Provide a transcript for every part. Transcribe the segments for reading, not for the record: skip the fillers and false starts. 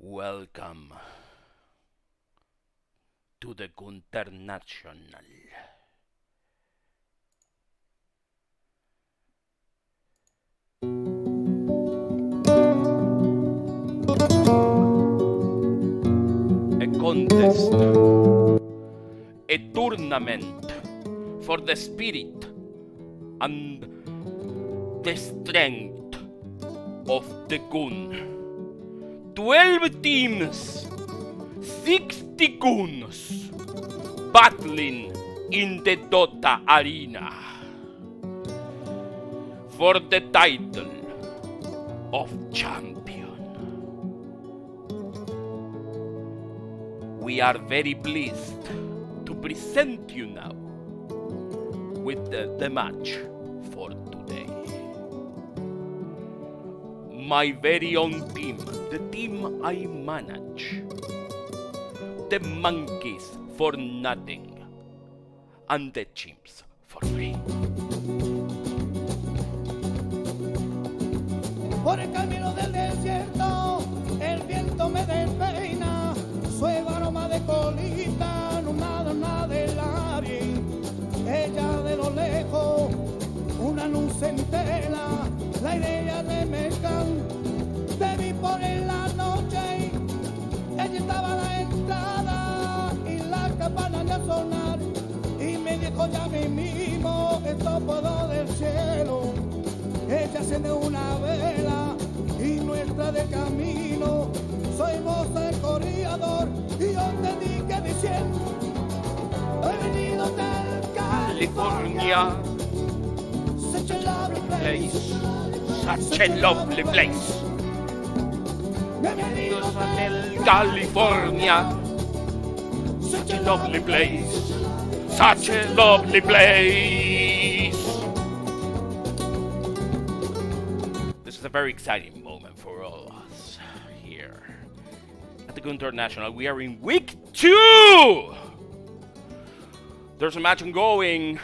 Welcome to the International. A contest, a tournament for the spirit and the strength of the goon. 12 teams, 60 goons, battling in the Dota arena for the title of champion. We are very pleased to present you now with the match for today. My very own team, the team I manage, the monkeys for nothing, and the chimps for free. Por el camino del desierto, el viento me despeina, suave aroma de colita, no nada de labio. Ella de lo lejos, una luz entera, la idea de mezcal, te vi por en la noche, ella estaba a la entrada y la campana de sonar, y me dijo ya mismo, esto puedo del cielo. Ella enciende una vela y nuestra de camino. Soy voz del corredor y yo te dije diciendo: he venido del California. Such a lovely place. Such a lovely place. Bienvenidos del California. Such a lovely place. Such a lovely place. This is a very exciting moment for all of us here at the GOONTI International. We are in week 2. There's a match ongoing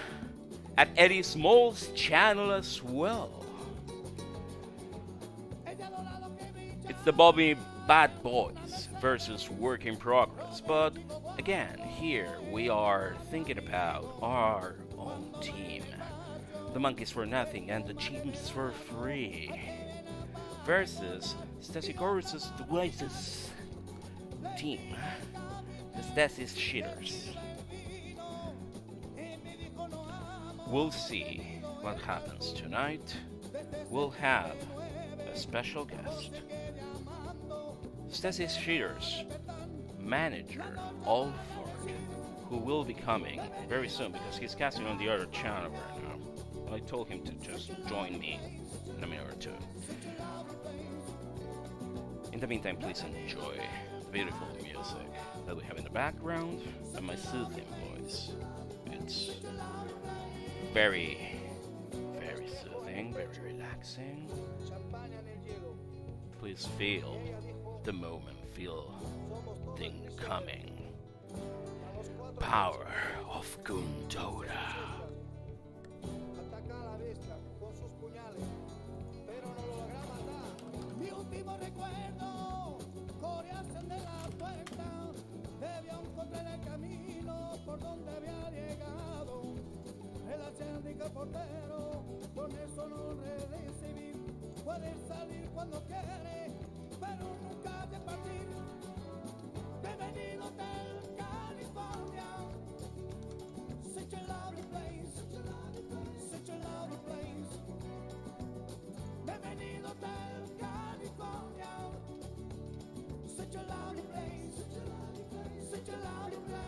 at Eddie Small's channel as well. It's the Bobby Bad Boys versus Work in Progress. But again, here we are thinking about our own team. The monkeys for nothing and the chimps for free versus StesichorusTheWise team, the Stesi's cheaters. We'll see what happens tonight. We'll have a special guest, Stesi's cheaters manager Alphard, who will be coming very soon because he's casting on the other channel right now. I told him to just join me in a minute or two. In the meantime, please enjoy the beautiful music that we have in the background and my soothing voice. It's very, very soothing, very relaxing. Please feel the moment, feel thing coming. Power of Dota. Mi último recuerdo, corearse de la puerta, debía encontrar el camino por donde había llegado. El acéndico portero, con eso no recibir, puede salir cuando quiere, pero nunca de partir. Bienvenido del California, such a lovely place, such a lovely place. Bienvenido del California, such a lovely place, such a lovely place.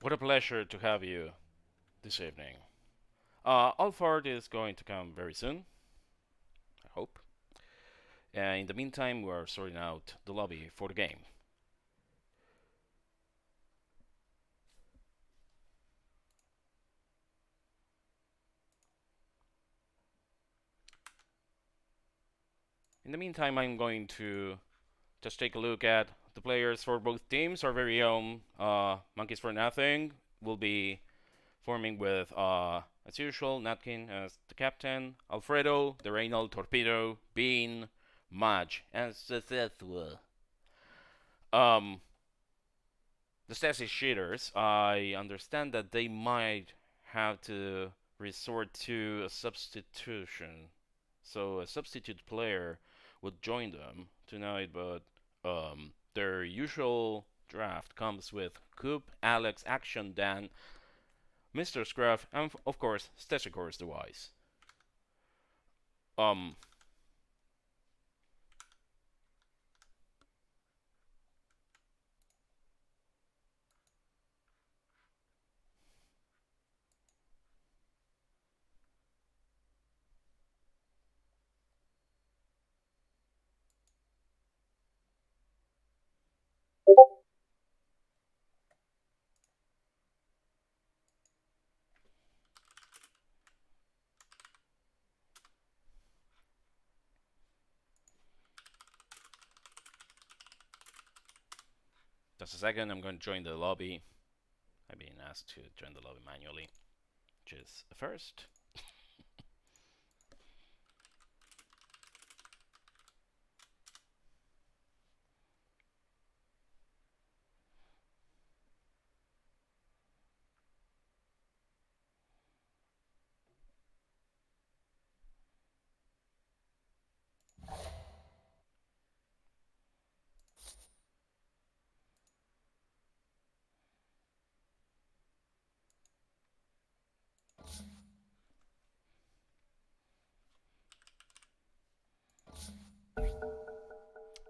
What a pleasure to have you this evening. Alphard is going to come very soon, I hope. In the meantime, we are sorting out the lobby for the game. In the meantime, I'm going to just take a look at the players for both teams. Our very own Monkeys for Nothing will be forming with, as usual, Nutkin as the captain, Alfredo, the Analtorpedo, Bean, Maj, and szethw. The Stesi cheaters, I understand that they might have to resort to a substitution. So a substitute player would join them tonight, but their usual draft comes with Coop, Alex, Action, Dan, Mr. Scruff, and of course, StesichorusTheWise. Um, just a second, I'm going to join the lobby. I've been asked to join the lobby manually, which is a first.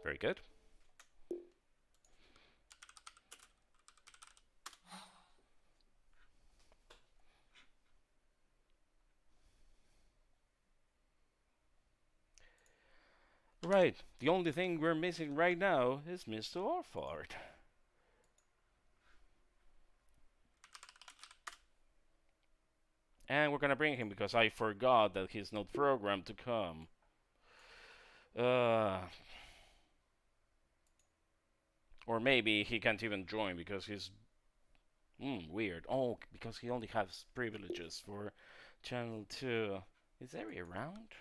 Very good. Right, the only thing we're missing right now is Mr. Alphard. And we're gonna bring him because I forgot that he's not programmed to come. Or maybe he can't even join because he's weird. Oh, because he only has privileges for channel 2. Is Ari around?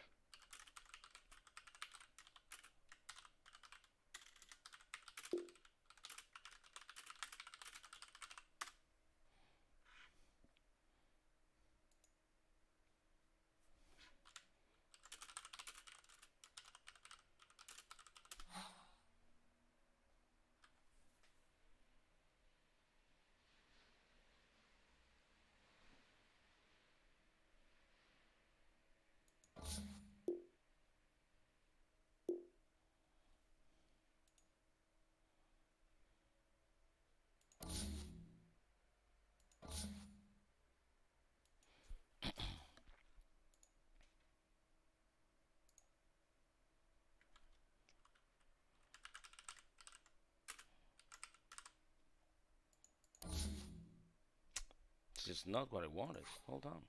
This is not what I wanted. Hold on.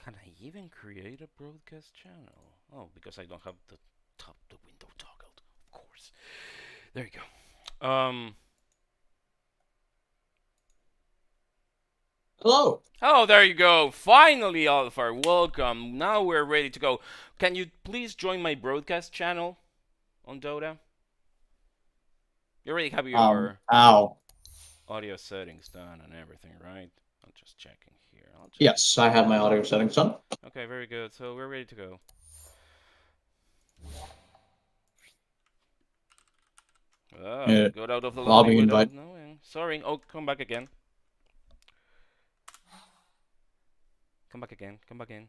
Can I even create a broadcast channel? Oh, because I don't have the window toggled, of course. There you go. Hello. Oh, there you go. Finally, Alphard, welcome. Now we're ready to go. Can you please join my broadcast channel on Dota? You already have your audio settings done and everything, right? I'm just checking here. Yes, I have my audio settings done. Okay, very good. So we're ready to go. Got out of the lobby without knowing. Sorry. Oh, come back again. Come back again. Come back in.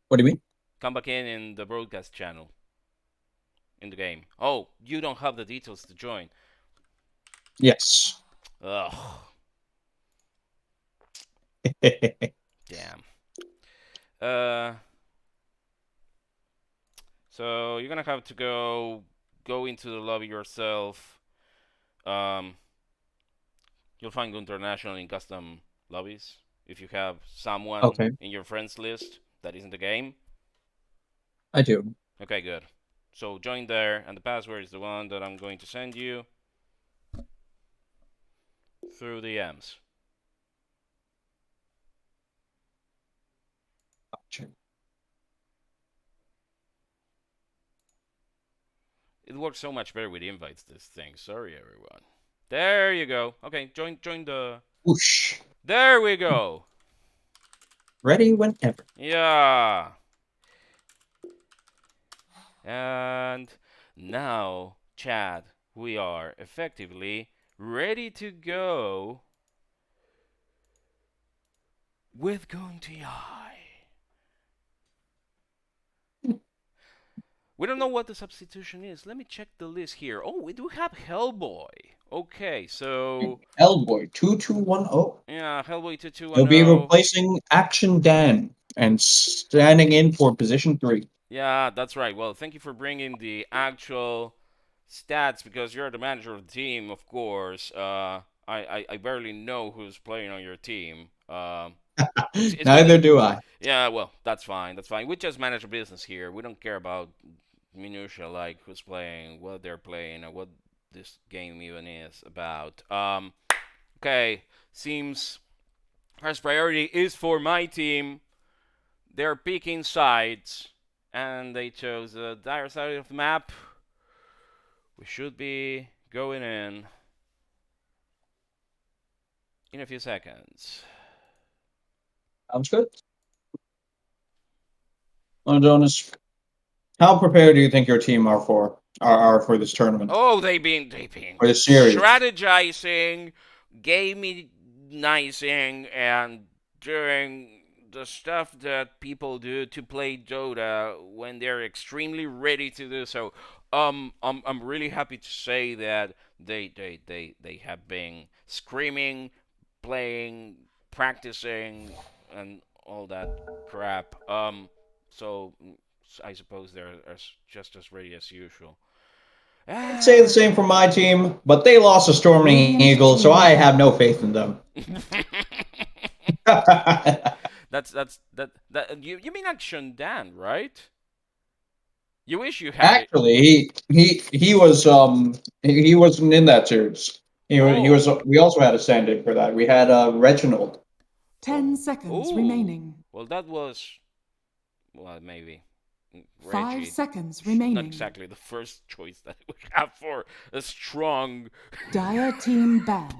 What do you mean? Come back in the broadcast channel. In the game. Oh, you don't have the details to join. Yes. Ugh. Damn. So you're gonna have to go into the lobby yourself. You'll find GOONTI International in custom lobbies if you have someone Okay. in your friends list that is in the game. I do. Okay, good. So join there, and the password is the one that I'm going to send you through the M's. Gotcha. It works so much better with invites, this thing. Sorry, everyone. There you go. Okay, join the... Whoosh. There we go. Ready whenever. Yeah. And now, chat, we are effectively ready to go with GOONTI. We don't know what the substitution is. Let me check the list here. Oh, we do have Hellboy. Okay, so... Hellboy 2210. Yeah, Hellboy 2210. He'll be replacing Action Dan and standing in for position 3. Yeah, that's right. Well, thank you for bringing the actual stats because you're the manager of the team, of course. I barely know who's playing on your team. It's Neither been, do I. yeah, well, that's fine. That's fine. We just manage a business here. We don't care about minutia like who's playing, what they're playing, or what this game even is about. Okay, seems first priority is for my team. They're picking sides, and they chose the dire side of the map. We should be going in a few seconds. Sounds good. Well, Jonas, how prepared do you think your team are for this tournament? Oh, they've been For this series? strategizing, gaming-nicing, and doing the stuff that people do to play Dota when they're extremely ready to do so. I'm really happy to say that they have been screaming, playing, practicing, and all that crap. So I suppose they're just as ready as usual. I'd say the same for my team, but they lost a Storming Eagle, so I have no faith in them. You mean Action Dan, right? You wish you had Actually, he wasn't in that series. He was. We also had a stand-in for that. We had Reginald. 10 seconds remaining. Well, that was maybe 5 Reggie. seconds remaining. Not exactly the first choice that we have for a strong Dire team ban.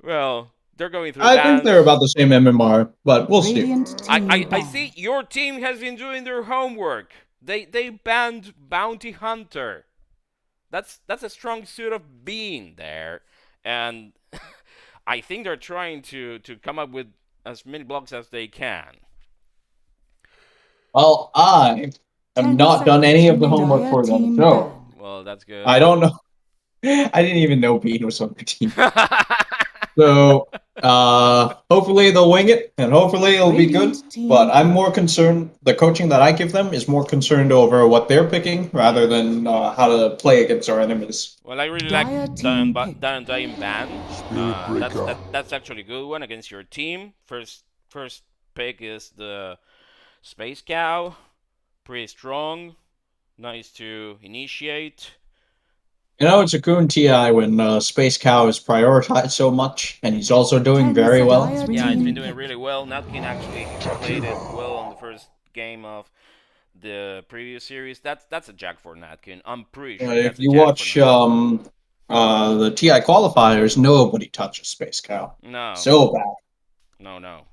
Well, they're going through I think they're about the same MMR, but we'll see. I see your team has been doing their homework. They banned Bounty Hunter. That's a strong suit of being there, and I think they're trying to come up with as many blocks as they can. Well, I have not done any of the homework for them, so well, that's good. I don't know. I didn't even know Bean was on your team. So hopefully they'll wing it, and hopefully it'll be good. But I'm more concerned. The coaching that I give them is more concerned over what they're picking rather than how to play against our enemies. Well, I really like Dying Ban. That's actually a good one against your team. First pick is the Space Cow. Pretty strong. Nice to initiate. You know, it's a Goon TI when Space Cow is prioritized so much, and he's also doing very well. Yeah, he's been doing really well. Nutkin actually played it well on the first game of the previous series. That's a jack for Nutkin. I'm pretty sure. If you watch the TI qualifiers, nobody touches Space Cow. No. So bad. No.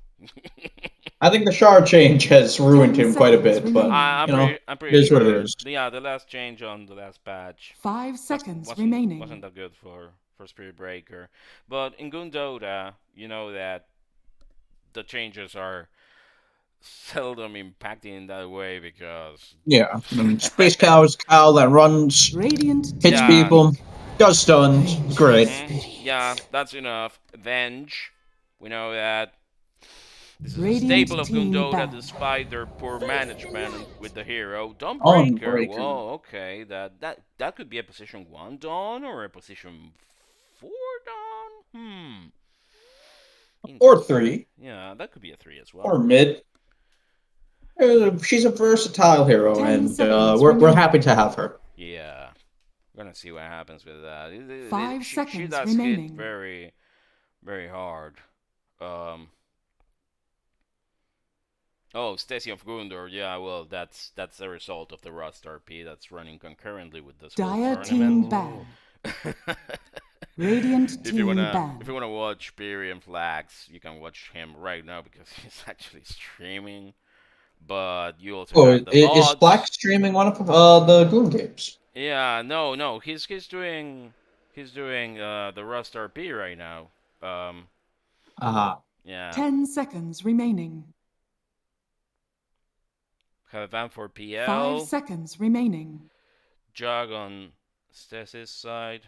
I think the shard change has ruined him quite a bit, but I'm pretty it is sure. what it is. Yeah, the last change on the last patch. 5 seconds remaining. Wasn't that good for Spirit Breaker. But in Goon Dota, you know that the changes are seldom impacting in that way because Yeah, Space Cow is Cow that runs, Radiant hits team Yeah. people, pick. does stuns. Great. Yeah, that's enough. Venge. We know that this is a Radiant staple of team Dota ban. despite their poor management with the hero. Dawnbreaker. Unbreaker. Whoa, okay. That could be a position 1 Dawn or a position 4 Dawn. Or Interesting. 3. Yeah, that could be a 3 as well. Or mid. She's a versatile hero, 10 and seconds we're remaining. happy to have her. Yeah. We're gonna see what happens with that. 5 She seconds does hit remaining. very, very hard. Oh, Stesi of Gundor. Yeah, well, that's a result of the Rust RP that's running concurrently with this whole Dire tournament. team ban. Radiant if you team wanna ban. watch Beery and Flags, you can watch him right now because he's actually streaming. But you also Oh, have the is Black mods. streaming one of the Goon games? Yeah, no, he's doing the Rust RP right now. Aha. Yeah, 10 seconds remaining. have Van for 5 PL. seconds remaining. Jog on Stesi's side.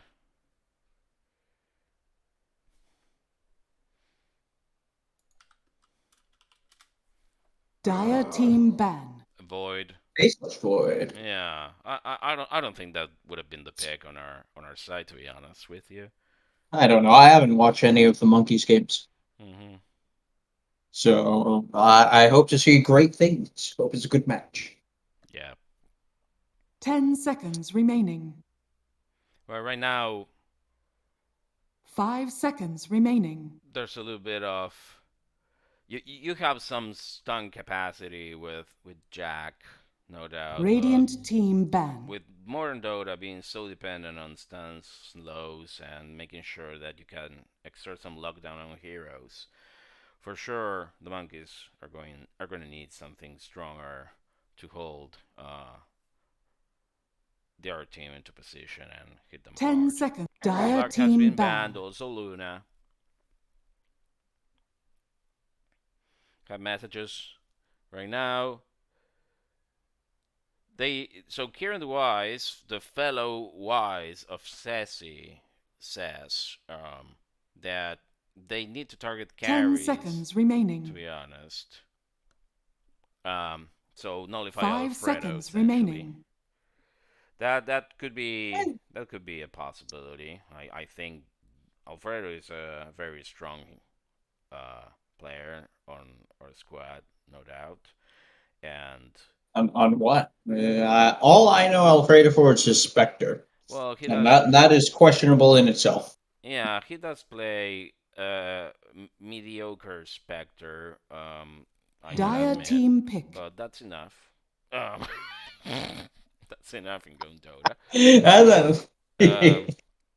Dire team ban. Void. Faceless Void. Yeah, I don't think that would have been the pick on our side, to be honest with you. I don't know. I haven't watched any of the Monkeys games. hmm So I hope to see great things. Hope it's a good match. Yeah. 10 seconds remaining. Well, right now 5 seconds remaining. there's a little bit of you have some stun capacity with Jack, no doubt. Radiant team ban. With modern Dota being so dependent on stuns, slows, and making sure that you can exert some lockdown on heroes, for sure the monkeys are going to need something stronger to hold the other team into position and hit them 10 hard. seconds. Dire Clark has team been ban. banned, also Luna. Have messages right now. So Kieran the Wise, the fellow Wise of Stesi, says that they need to target 10 carries. seconds remaining. To be honest. So nullify 5 Alfredo, seconds remaining. That could be a possibility. I think Alfredo is a very strong player on our squad, no doubt. And On what? All I know Alfredo for is his Spectre. well, he And does. that is questionable in itself. Yeah, he does play mediocre Spectre. I Dire admit, team pick. but that's enough. That's enough in Gun Dota.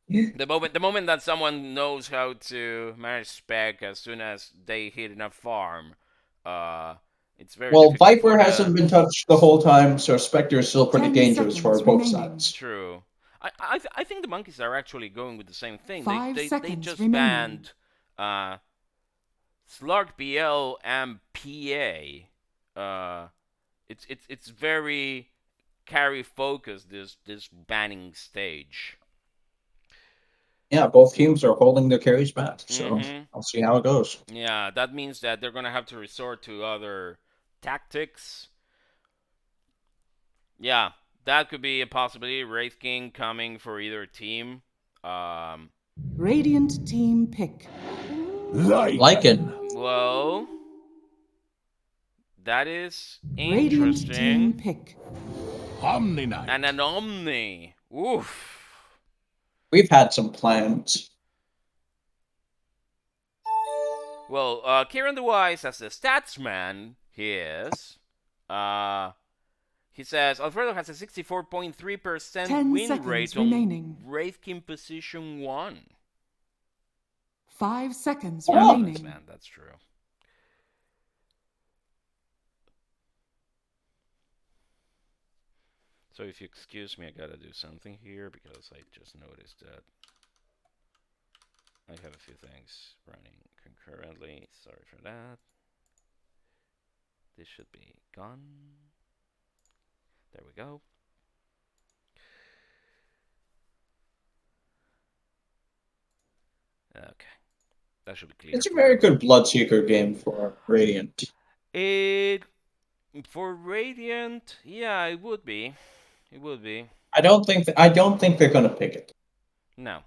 The moment that someone knows how to manage spec, as soon as they hit enough farm, it's very Well, difficult Viper for the hasn't been touched the whole time, so Spectre is still pretty 10 dangerous for seconds both remaining. sides. True. I think the monkeys are actually going with the same thing. 5 They seconds just remaining. banned Slug BL and PA. It's very carry focused, this banning stage. Yeah, both teams are holding their carries back, so Mhm. I'll see how it goes. Yeah, that means that they're gonna have to resort to other tactics. Yeah, that could be a possibility. Wraith King coming for either team. Radiant team pick. Like it. Well, that is Radiant team interesting. pick. Omni Knight. And an Omni. Oof. We've had some plans. Well, Kieran the Wise, as the statsman he is, he says Alfredo has a 64.3% 10 win seconds rate remaining. on Wraith King position 1. 5 seconds Yeah, remaining. man, that's true. So if you excuse me, I gotta do something here because I just noticed that I have a few things running concurrently. Sorry for that. This should be gone. There we go. Okay. That should be clear. It's a very good Bloodseeker game for Radiant. It for Radiant, yeah, it would be. It would be. I don't think they're gonna pick it. No.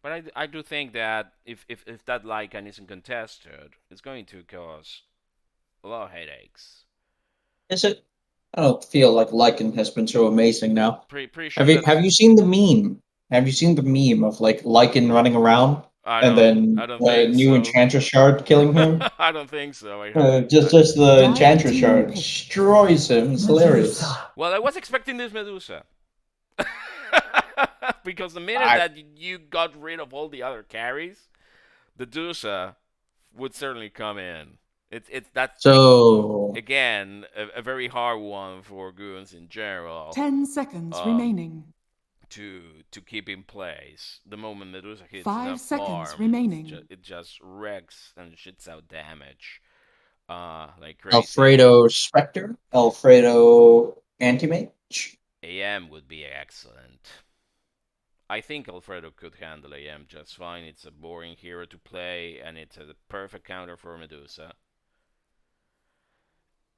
But I do think that if that Lycan isn't contested, it's going to cause a lot of headaches. Is it? I don't feel like Lycan has been so amazing now. Pretty sure Have you seen the meme? Have you seen the meme of like Lycan running around and then I don't the think new so. Enchantress Shard killing him? I don't think so. Just the Enchantress Shard destroys him. It's hilarious. Well, I was expecting this Medusa. Because the minute that you got rid of all the other carries, the Medusa would certainly come in. That's So again a very hard one for goons in general. 10 seconds remaining. To keep in place. The moment Medusa hits 5 seconds farm, remaining. it just wrecks and shits out damage. Like crazy. Alfredo Spectre, Alfredo Anti-Mage. AM would be excellent. I think Alfredo could handle AM just fine. It's a boring hero to play, and it's a perfect counter for Medusa.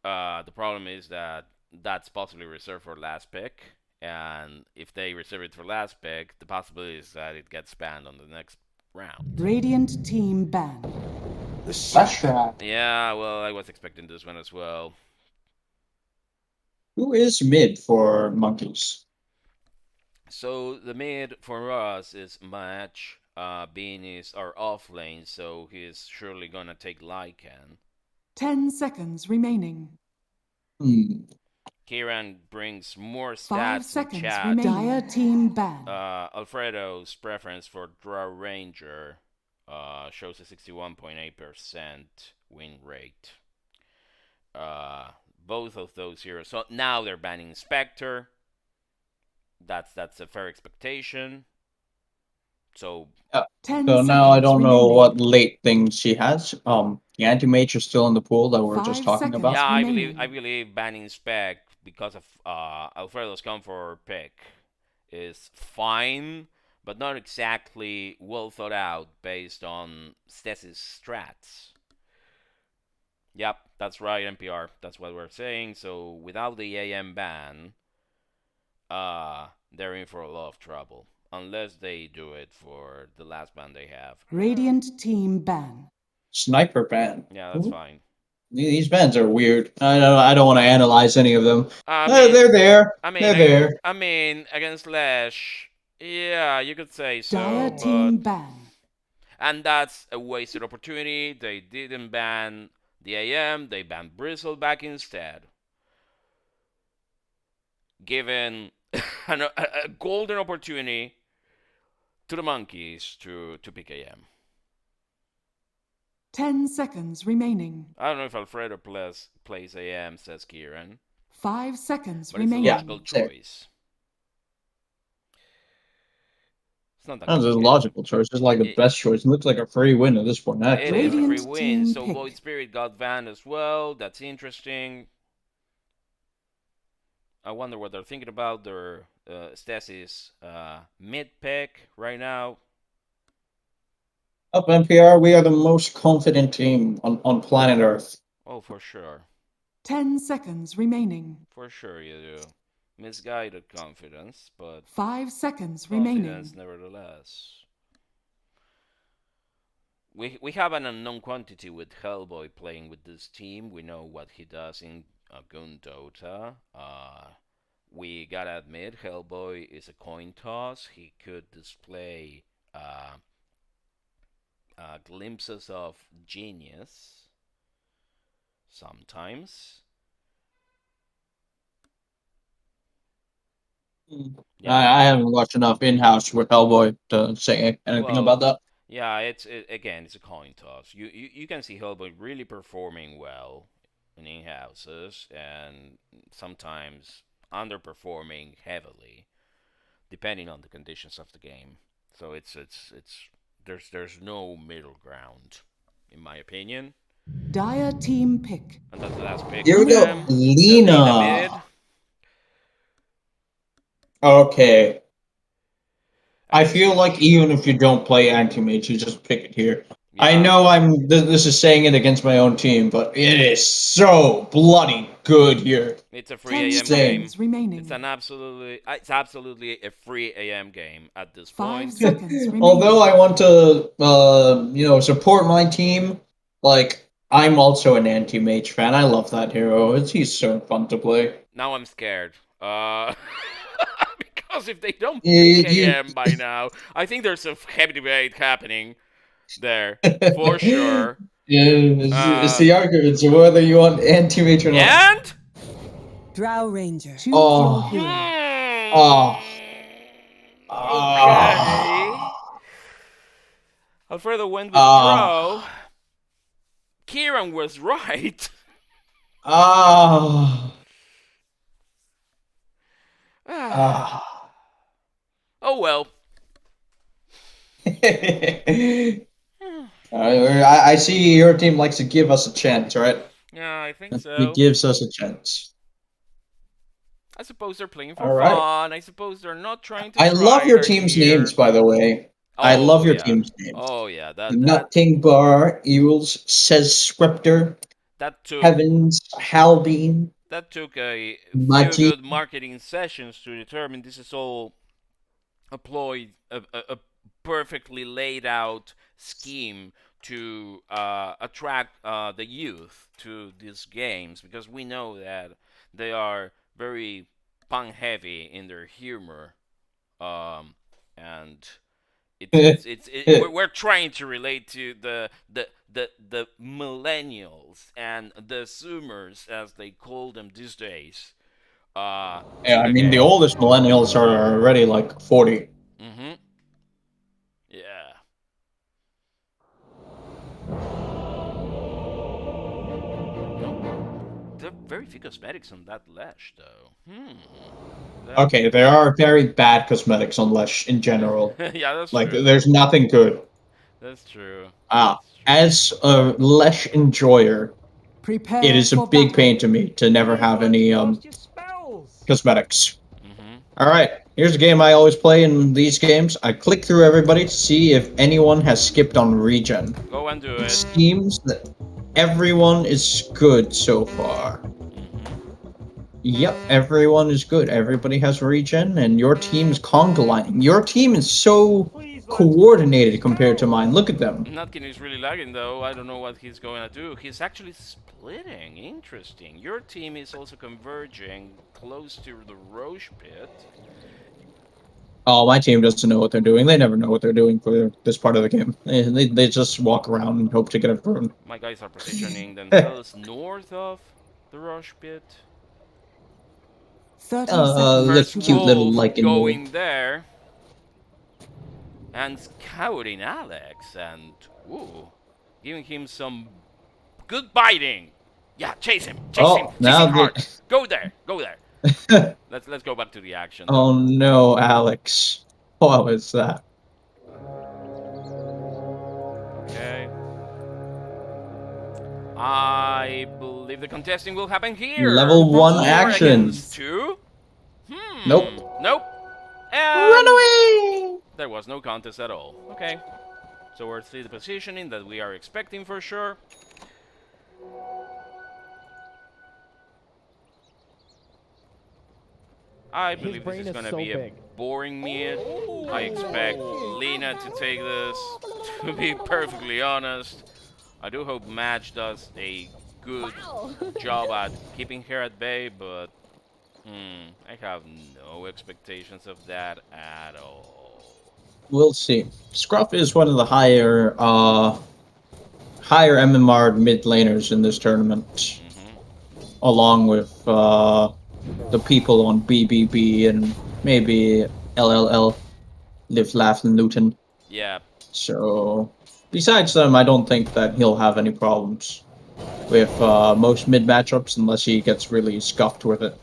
The problem is that that's possibly reserved for last pick, and if they reserve it for last pick, the possibility is that it gets banned on the next round. Radiant team ban. That's right. Yeah, well, I was expecting this one as well. Who is mid for monkeys? So the mid for us is Match. Bean is our off lane, so he's surely gonna take Lycan. 10 seconds remaining. Kieran brings more 5 stats seconds in chat. remaining. Dire team ban. Alfredo's preference for Draw Ranger shows a 61.8% win rate. Both of those heroes. So now they're banning Spectre. That's a fair expectation. So So now I don't know what late things she has. The anti-mage is still in the pool that we were just talking about. Yeah, I believe banning Spec because of Alfredo's comfort pick is fine, but not exactly well thought out based on Stesi's strats. Yep, that's right, NPR. That's what we're saying. So without the AM ban, they're in for a lot of trouble. Unless they do it for the last ban they have. Radiant team ban. Sniper ban. Yeah, that's fine. These bans are weird. I don't want to analyze any of them. They're there. They're there. I mean, against Lash, yeah, you could say so. Dire team ban. And that's a wasted opportunity. They didn't ban the AM. They banned Bristleback instead. Given a golden opportunity to the monkeys to pick AM. 10 seconds remaining. I don't know if Alfredo plays AM, says Kieran. 5 seconds but remaining. It's a logical choice. It's not that That's a logical choice. It's like the best choice. It looks like a free win at this point. Actually. It is a free win. So Void Spirit got banned as well. That's interesting. I wonder what they're thinking about their Stesi's mid pick right now. Up NPR, we are the most confident team on planet Earth. Oh, for sure. 10 seconds remaining. For sure you do. Misguided confidence, but 5 seconds confidence remaining. Nevertheless. We have an unknown quantity with Hellboy playing with this team. We know what he does in Goon Dota. We gotta admit, Hellboy is a coin toss. He could display glimpses of genius sometimes. Yeah. I haven't watched enough in-house with Hellboy to say anything about that. Yeah, it's a coin toss. You can see Hellboy really performing well in in-houses and sometimes underperforming heavily, depending on the conditions of the game. So it's there's no middle ground, in my opinion. Dire team pick. And that's the last pick. Here we go, The Lina mid. Lina. Okay. I feel like even if you don't play anti-mage, you just pick it here. Yeah. I know this is saying it against my own team, but it is so bloody good here. It's a 10 free AM game. seconds remaining. It's absolutely a free AM game at this 5 point. seconds remaining. Although I want to, support my team, like, I'm also an anti-mage fan. I love that hero. He's so fun to play. Now I'm scared. Because if they don't pick AM by now, I think there's a heavy debate happening there for sure. Yeah, it's the argument of whether you want anti-mage or not. And Drow Ranger. Choose Oh. your hero. Oh. Okay. Alfredo went with Drow. Kieran was right. Ah. Oh well. I see your team likes to give us a chance, right? Yeah, I think It so. gives us a chance. I suppose they're playing for All right. fun. I suppose they're not trying to. I love your tryhard team's here. names, by the way. I Oh, love your yeah. team's names. Oh yeah, that Nutkin Bar, Eels, szethw, took Heavens, Halbean. that took a few Magic. good marketing sessions to determine this is all a perfectly laid out scheme to attract the youth to these games, because we know that they are very pun heavy in their humor, and we're trying to relate to the millennials and the Zoomers, as they call them these days. Yeah, I mean, the oldest millennials are already like 40. Mm-hmm. Yeah. No, there are very few cosmetics on that lash, though. Okay, there are very bad cosmetics on Lesh in general. Yeah, that's Like, true. there's nothing good. That's true. As a Lesh enjoyer, Prepare it is a for big battle. pain to me to never have any cosmetics. Alright, here's a game I always play in these games. I click through everybody to see if anyone has skipped on regen. Go and do It it. seems that everyone is good so far. Yep, everyone is good. Everybody has regen, and your team's conga lining. Your team is so coordinated compared to mine. Look at them. Nutkin is really lagging, though. I don't know what he's going to do. He's actually splitting. Interesting. Your team is also converging close to the Roche pit. Oh, my team doesn't know what they're doing. They never know what they're doing for this part of the game. They just walk around and hope to get a rune. My guys are positioning themselves north of the Roche pit. 30 seconds. This First cute little Wolf lichen going move. there and scouting Alex and giving him some good biting. Yeah, chase him, chase him hard. Go there. Let's go back to the action. Oh no, Alex! What was that? Okay. I believe the contesting will happen here. Level 1 4 action. against 2. Nope. And Run away! there was no contest at all. Okay. So we're see the positioning that we are expecting for sure. I believe this is gonna be a boring mid. I expect Lina to take this, to be perfectly honest. I do hope Match does a good job at keeping her at bay, but I have no expectations of that at all. We'll see. Scruff is one of the higher MMR mid laners in this tournament, along with the people on BBB and maybe LLL, Live, Laugh, and Luton. Yeah. So, besides them, I don't think that he'll have any problems with most mid matchups unless he gets really scuffed with it.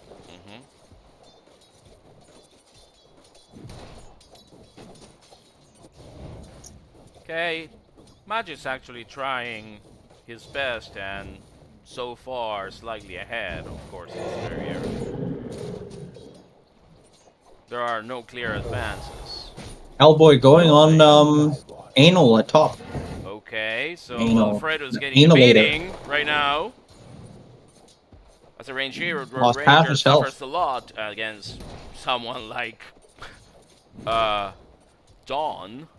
Okay, Maj is actually trying his best and so far slightly ahead. Of course, it's very early. There are no clear advances. Hellboy going on anal at top. Okay, so Anal. Alfredo's getting a Analator. beating right now. As a range hero, the Lost half Ranger his health. suffers a lot against someone like Dawn.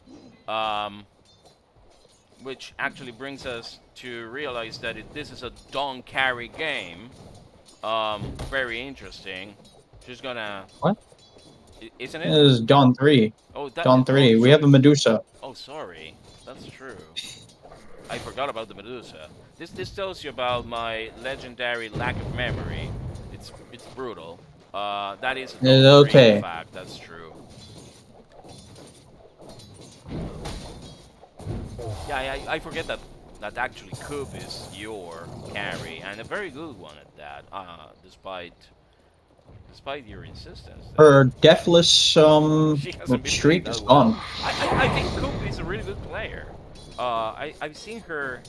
Which actually brings us to realize that this is a Dawn carry game. Very interesting. She's gonna... What? Isn't It it? is Dawn 3. Oh, that, Dawn 3. We have a Medusa. Oh, sorry. That's true. I forgot about the Medusa. This tells you about my legendary lack of memory. It's brutal. That is a Dawn 3, okay. in fact. That's true. Yeah, I forget that actually Coop is your carry, and a very good one at that. Despite your insistence. Her deathless She hasn't been streak playing is that well. gone. I think Coop is a really good player. I've seen her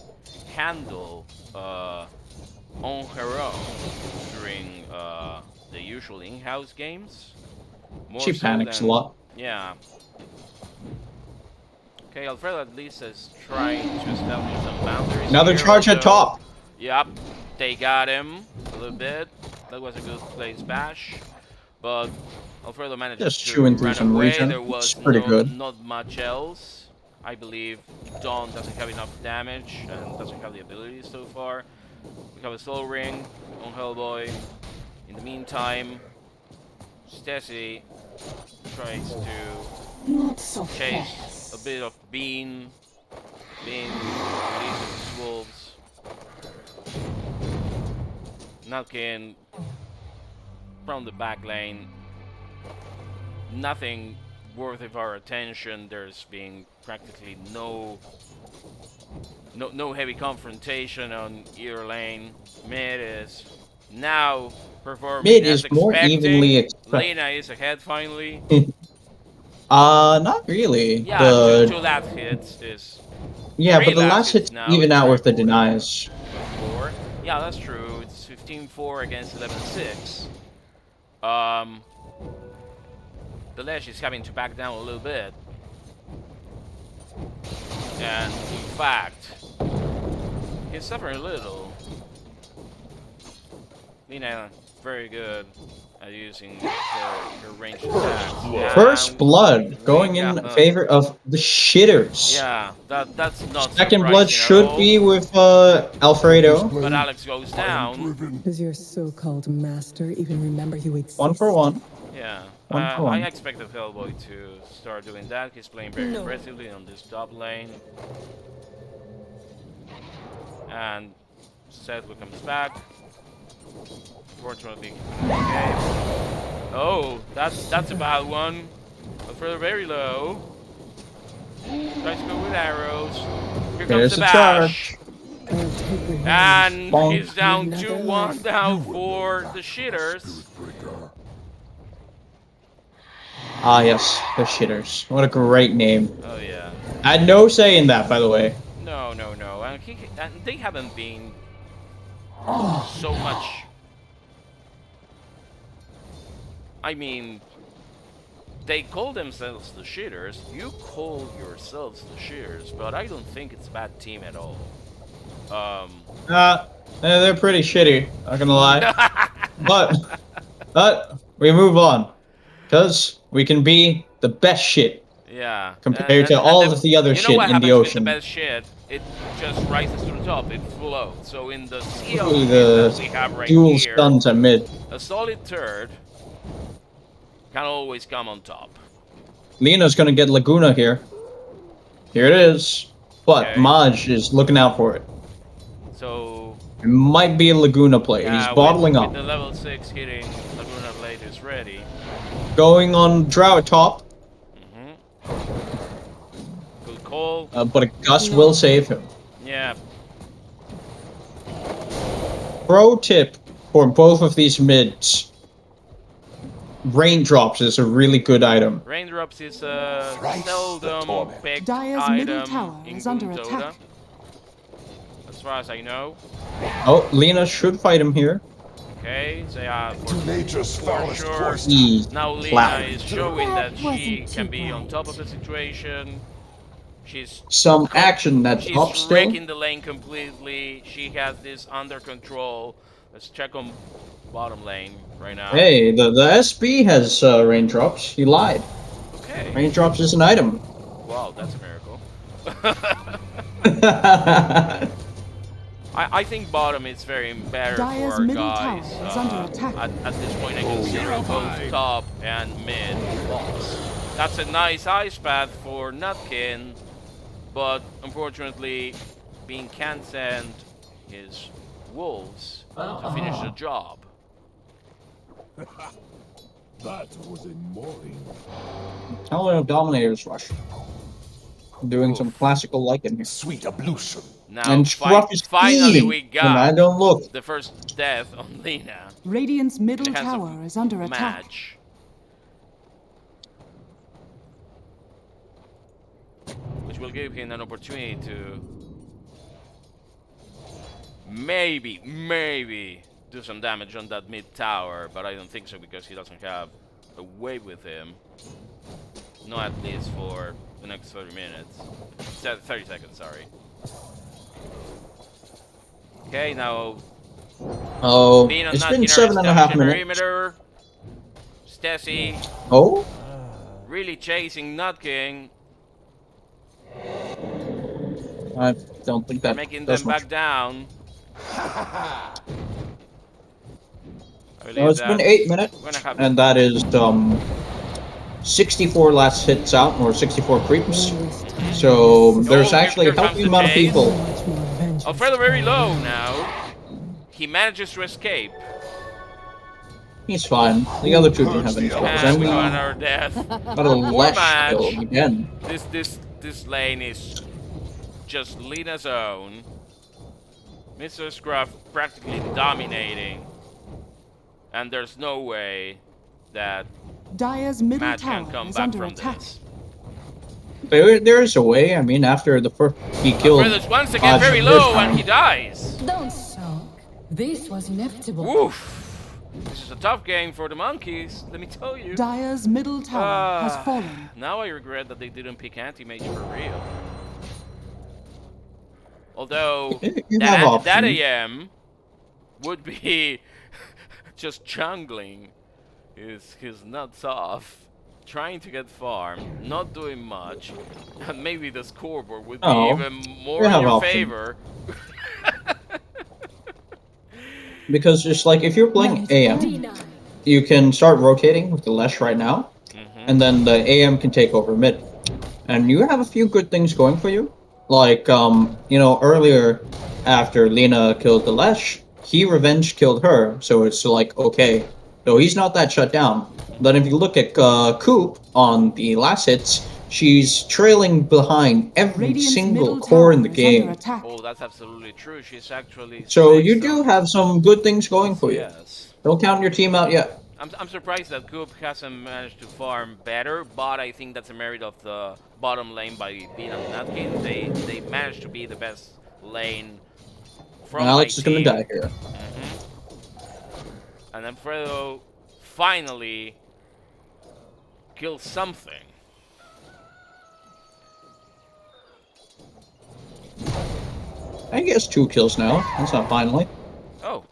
handle on her own during the usual in-house games. More She so panics a than- lot. Yeah. Okay, Alfredo at least is trying to establish some boundaries. Another here, charge at although- top. Yep, they got him a little bit. That was a good place bash, but Alfredo managed Just to chewing through run some away. regen. There was It's pretty good. not much else. I believe Dawn doesn't have enough damage and doesn't have the ability so far. We have a slow ring on Hellboy. In the meantime, Stesi tries to Not so chase fast. a bit of Bean releases his wolves. Nutkin from the back lane. Nothing worthy of our attention. There's been practically no heavy confrontation on either lane. Mid is now performing Mid as is more expected. evenly expected. Lena is ahead finally. Not really. Yeah, two last hits is Yeah, three but the last last hits now, even it's out with the 3-4. denies. 4. Yeah, that's true. It's 15-4 against 11-6. The Lesh is having to back down a little bit. And in fact, he's suffering a little. Lena, very good at using her ranged attacks. First And blood going we in got- favor of the shitters. Yeah, that's not Second surprising blood at should all. be with Alfredo. But Alex goes down. Does your so-called master even remember you exist? 1 for 1. Yeah, 1 for I 1. expected Hellboy to start doing that. He's playing very aggressively on this top lane. And szethw comes back. Fortunately, okay. Oh, that's a bad one. Alfredo very low. Tries to go with arrows. Here comes There's the a bash. charge. I'll take revenge. And Bonk. he's down Another 2-1 life. now for the shitters. Ah, yes, the shitters. What a great name. Oh yeah. I had no say in that, by the way. No. And they haven't been so much. I mean, they call themselves the shitters. You call yourselves the shitters, but I don't think it's a bad team at all. They're pretty shitty, not gonna lie. but we move on. Because we can be the best shit Yeah. compared to all then- of the other you know shit what in the happens with ocean. the best shit? It just rises to the top. It floats. So in the sea of Ooh, shit the that we have right dual here, stuns at mid. a solid third can always come on top. Lena's gonna get Laguna here. Here it is. But Okay. Maj is looking out for it. So It might be a Laguna play. yeah, He's bottling with up. the level 6 hitting, Laguna Blade is ready. Going on Drow at top. Good call. But a Gust will save him. Yeah. Pro tip for both of these mids. Raindrops is a really good item. Raindrops is a seldom picked Dire's middle item tower in is under Dota, attack. as far as I know. Oh, Lena should fight him here. Okay, so yeah, To nature's for foulest sure. force. Now Lena Cloud. is showing that That she wasn't can too be on bright. top of the situation. She's Some action that's she's up still. wrecking the lane completely. She has this under control. Let's check on bottom lane right now. Hey, the SB has raindrops. He lied. Okay. Raindrops is an item. Wow, that's a miracle. I think bottom is very better Dire's for middle guys. tower is under attack. At this point, I consider both top and mid boss. That's a nice ice path for Nutkin, but unfortunately, being can't send his wolves to finish the job. That was a morning. Hello, Dominator's Rush. Doing some classical like in here. Sweet ablution. Now, And scruff is finally, key we when I got don't look. the first death on Lena. Radiant's middle Hands of tower is under attack. Match. Which will give him an opportunity to maybe do some damage on that mid tower, but I don't think so because he doesn't have a wave with him. Not at least for the next 30 minutes. 30 seconds, sorry. Okay, now Oh, being on it's Nutkin been 7.5 minutes. perimeter. Stesi Oh? really chasing Nutkin, I don't think that making does them much. back down. I believe No, it's been that 8 minutes, we're gonna have and that is 64 last hits out, or 64 creeps. So there's Oh, actually a here comes healthy the amount of pace. people. Much more vengeance. Alfredo very low now. He manages to escape. He's fine. The other two don't have any spells. And And we we got got another death. a Lesh match. kill again. This lane is just Lena's own. Mr. Scruff practically dominating. And there's no way that Dire's middle match can tower come is back under from attack. this. There is a way. I mean, after the first, he killed. Alfredo's once again Hodge very the first low and time. he dies. Don't sulk. This was inevitable. Woof. This is a tough game for the monkeys, let me tell you. Dire's middle tower has Ah, fallen. Now I regret that they didn't pick anti-mage for real. Although You have that options. AM would be just jungling his nuts off, trying to get farm, not doing much, and maybe the scoreboard would be Oh, even more you in have your options. favor. Because just like if you're playing AM, Denied. you can start rotating with the Lesh right now, and then the AM can take over mid. And you have a few good things going for you. Like, you know, earlier after Lena killed the Lesh, he revenge killed her, so it's like, okay. So he's not that shut down. But if you look at Coop on the last hits, she's trailing behind every Radiant's single middle core in tower the is under game. attack. Oh, that's absolutely true. She's actually So you do have some good things going for you. Yes. Don't count your team out yet. I'm surprised that Coop hasn't managed to farm better, but I think that's a merit of the bottom lane by being on Nutkin. They managed to be the best lane from Alex my is gonna team. die here. And Alfredo finally kills something. I guess 2 kills now. That's not finally. Oh.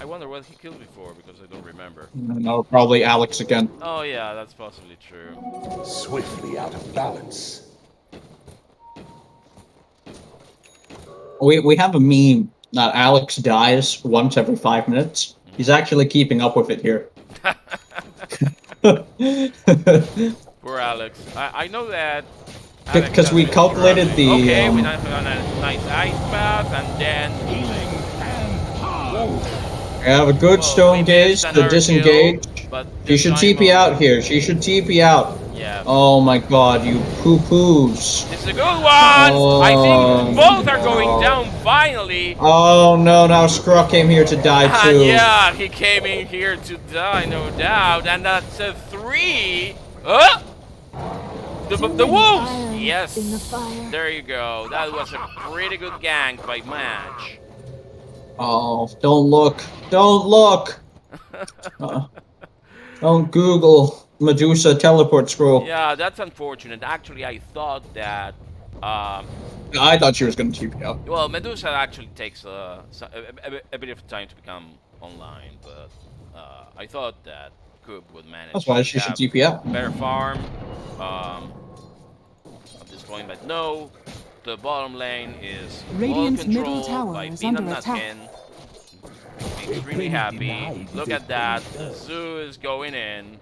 I wonder what he killed before because I don't remember. No, probably Alex again. Oh yeah, that's possibly true. Swiftly out of balance. We have a meme that Alex dies once every 5 minutes. He's actually keeping up with it here. Poor Alex. I know that. Because we calculated the. Okay, we have a nice ice bath and then. We have a good stone gaze to disengage. She should TP out here. She should TP out. Yeah. Oh my god, you poo-poos. This is a good one! I think both are going down finally. finally. Oh no! Now Scruff came here to die too. Yeah, he came in here to die, no doubt. And that's a 3. Oh! The wolves! Yes. There you go. That was a pretty good gank by Match. Oh, don't look! Don't look! Don't Google Medusa teleport scroll. Yeah, that's unfortunate. Actually, I thought that. I thought she was gonna TP out. Well, Medusa actually takes a bit of time to become online, but I thought that Coop would manage. That's why to she should have TP out. better farm at this point, but no. The bottom lane is well Radiant's middle controlled tower by is Peanut under attack. Nutkin. Extremely happy. Look at that. Zoo is going in.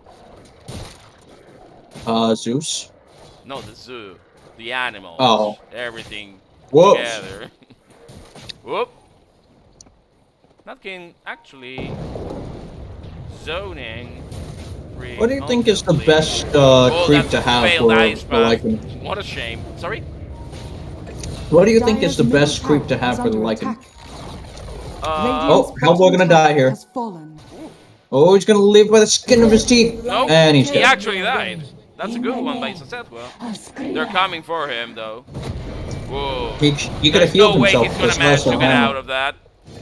Zeus. No, the zoo. The animals. Oh. Everything Whoops. together. Whoop. Nutkin actually zoning. What do you think is the comfortably. best creep That's to a have failed for ice the bath. Lycan? What a shame. Sorry? What do you think is Dire's the middle best creep to tower have is for the under Lycan? attack. Oh, Radiant's Hellboy bottom gonna die tower here. has fallen. Oh, he's gonna live by the skin of his teeth. Nope. And he's He dead. actually died. That's a good one by szethw. They're coming for him, though. Whoa. He could have There's healed no way himself. he's gonna just manage less to than get hammer. out of that.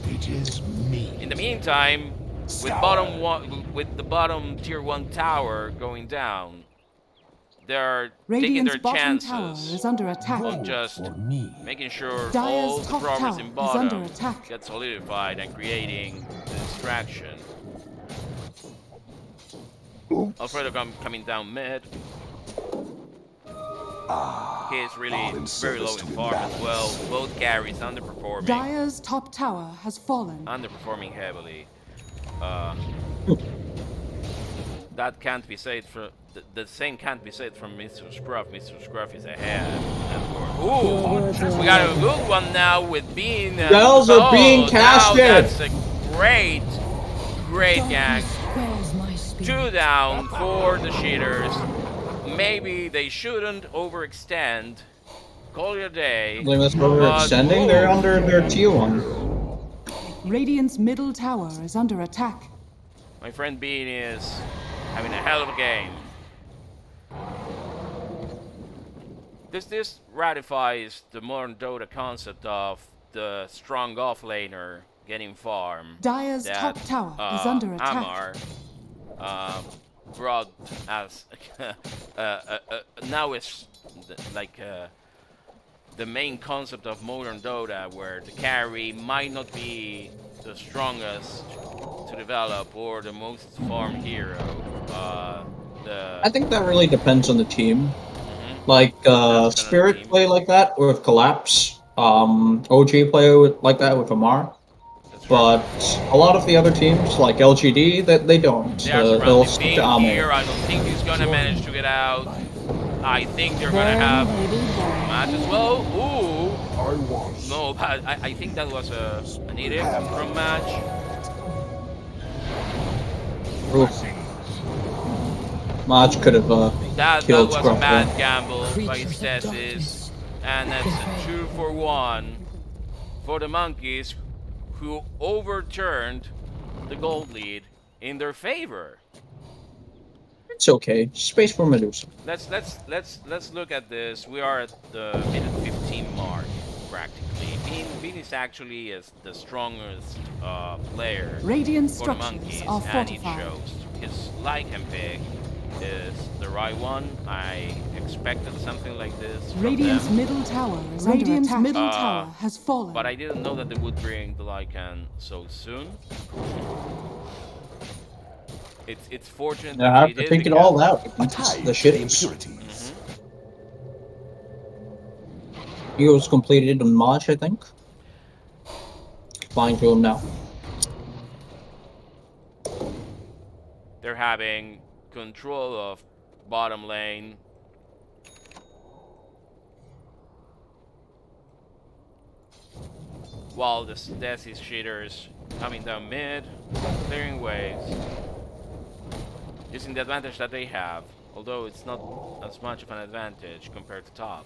It is me. In the meantime, with the bottom tier 1 tower going down, they're taking Radiant's their bottom tower chances is under attack. on just For me. making sure Dire's all the top progress tower in is bottom under attack. gets solidified and creating the distraction. Alfredo coming down mid. He is really very low in farm as well. Both carries underperforming. Dire's top tower has fallen. Underperforming heavily. That can't be said for the same can't be said from Mr. Scruff. Mr. Scruff is ahead. Ooh, we got a good one now with Bean. Spells are being casted. That's a great gang. Quells my spirit. 2 down for the cheaters. Maybe they shouldn't overextend. Call it a day. I believe that's what we're extending. They're under their tier 1. Radiant's middle tower is under attack. My friend Bean is having a hell of a game. This ratifies the modern Dota concept of the strong offlaner getting farm. Dire's that, top tower is under attack. Amar brought as now it's like the main concept of modern Dota, where the carry might not be the strongest to develop or the most farm hero. I think that really depends on the team. Like That's Spirit team. play like that with Collapse. OG play like that with Amar. That's But a lot of the other teams, like LGD, that they don't. There's They'll Randy stick Bean to Amar. here. I don't think he's gonna manage to get out. I think they're gonna have match as well. Ooh. I was. No, but I think that was an edict from match. Oof. Maj could have That killed was a Scruff bad there. gamble by Creatures of Stesi. darkness. And that's a 2-for-1 for the monkeys, who overturned the gold lead in their favor. It's okay. Space for Medusa. Let's look at this. We are at the minute 15 mark practically. Bean is actually the strongest player Radiant for the structures monkeys, are and it fortified. shows. His Lycan pick is the right one. I expected something like this from Radiant's them. middle tower is under attack. Middle tower has fallen. But I didn't know that they would bring the Lycan so soon. It's fortunate I that have they to did, think it because all out. A It's tide the to shit. the impurities. He was completed on March, I think. Flying to him now. They're having control of bottom lane. While the Stesi cheaters coming down mid, clearing waves, using the advantage that they have, although it's not as much of an advantage compared to top.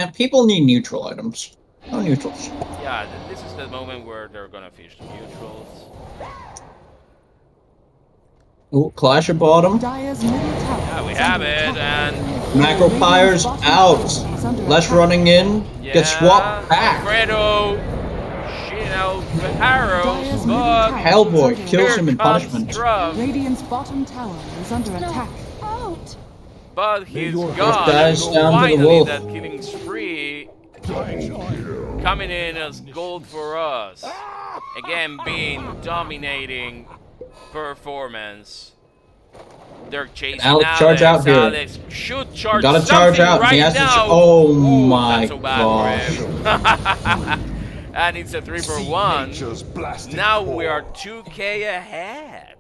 And people need neutral items. No neutrals. Yeah, this is the moment where they're gonna fish the neutrals. Ooh, Clash at bottom. Dire's middle tower Yeah, we is have under it, attack. and Macro Pyre's out. Less running in. Gets swapped back. Alfredo shooting out the arrows, Dire's but middle tower Hellboy is under kills here him in comes punishment. Scruff, Radiant's bottom tower is under attack. Out! but he's your gone. dice And down to the finally, wolf. that killing spree coming in as gold for us. Again, being dominating performance. They're chasing Alex, Alex. charge out here. Alex should charge Gotta charge something out. right He has to now. oh Ooh, my that's so bad gosh. for him. And it's a 3-for-1. Nature's blasted Now we core. are 2k ahead.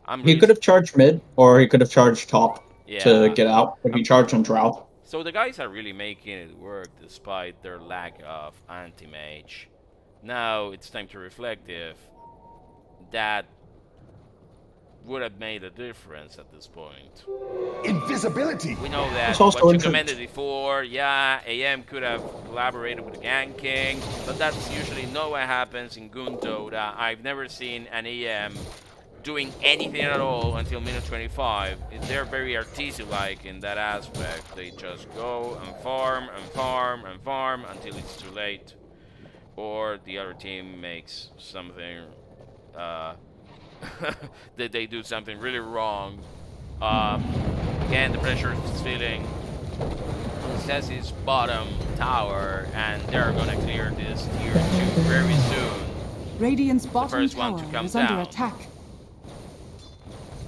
I'm He really could have charged mid, or he could have charged top Yeah. to get out, but he charged on Drow. So the guys are really making it work despite their lack of anti-mage. Now it's time to reflect if that would have made a difference at this point. Invisibility. We know that It's also what you infinite. commented before, yeah, AM could have collaborated with the Gang King, but that's usually not what happens in Dota. I've never seen an AM doing anything at all until minute 25. They're very artisan-like in that aspect. They just go and farm and farm and farm until it's too late, or the other team makes something that they do something really wrong. Again, the pressure is feeling Stesi's bottom tower, and they're gonna clear this tier 2 very soon, Radiant's bottom first one tower to come is under down. attack.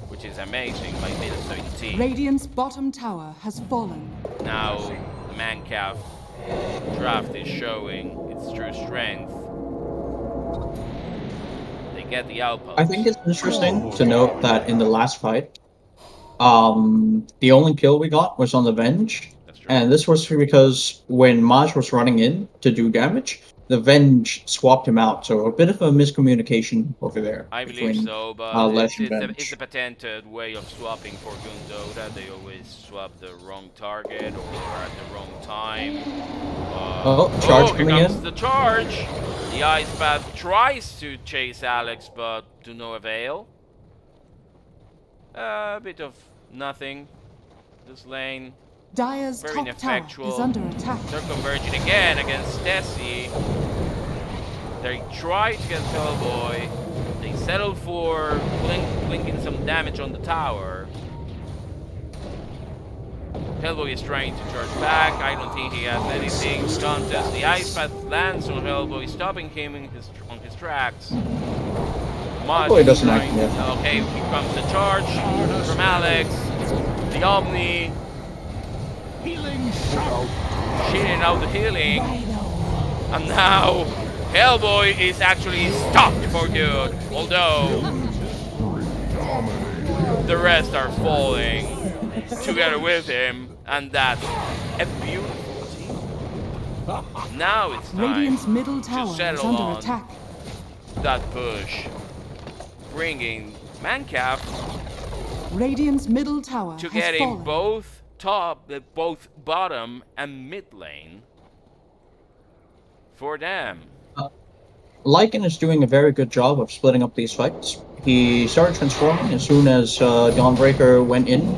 which is amazing by minute 17. Radiant's bottom tower has fallen. Now the Mancaf draft is showing its true strength. They get the outpost. I think it's interesting to note that in the last fight, the only kill we got was on the Venge. That's true. And this was because when Maj was running in to do damage, the Venge swapped him out. So a bit of a miscommunication over there. I believe between, so, but Lesh and it's Venge. a patented way of swapping for Dota. They always swap the wrong target or at the wrong time. Charge here coming comes in. the charge. The Ice Path tries to chase Alex, but to no avail. A bit of nothing. This lane. Dire's Very top tower ineffectual. is under attack. They're converging again against Stesi. They try to get Hellboy. They settle for blinking some damage on the tower. Hellboy is trying to charge back. I don't think he has anything to contest. The Ice Path lands on Hellboy, stopping him on his tracks. Hellboy doesn't trying- act yet. Okay, here comes the charge from Alex. The Omni. Healing shout. Shitting out the healing. And now Hellboy is actually stopped for good. Although the rest are falling together with him. And that's a beautiful team. Now it's time Radiant's middle tower is settle under on attack. that push. Bringing Mancap Radiant's middle tower to has getting fallen. both bottom and mid lane for them. Lycan is doing a very good job of splitting up these fights. He started transforming as soon as Dawnbreaker went in.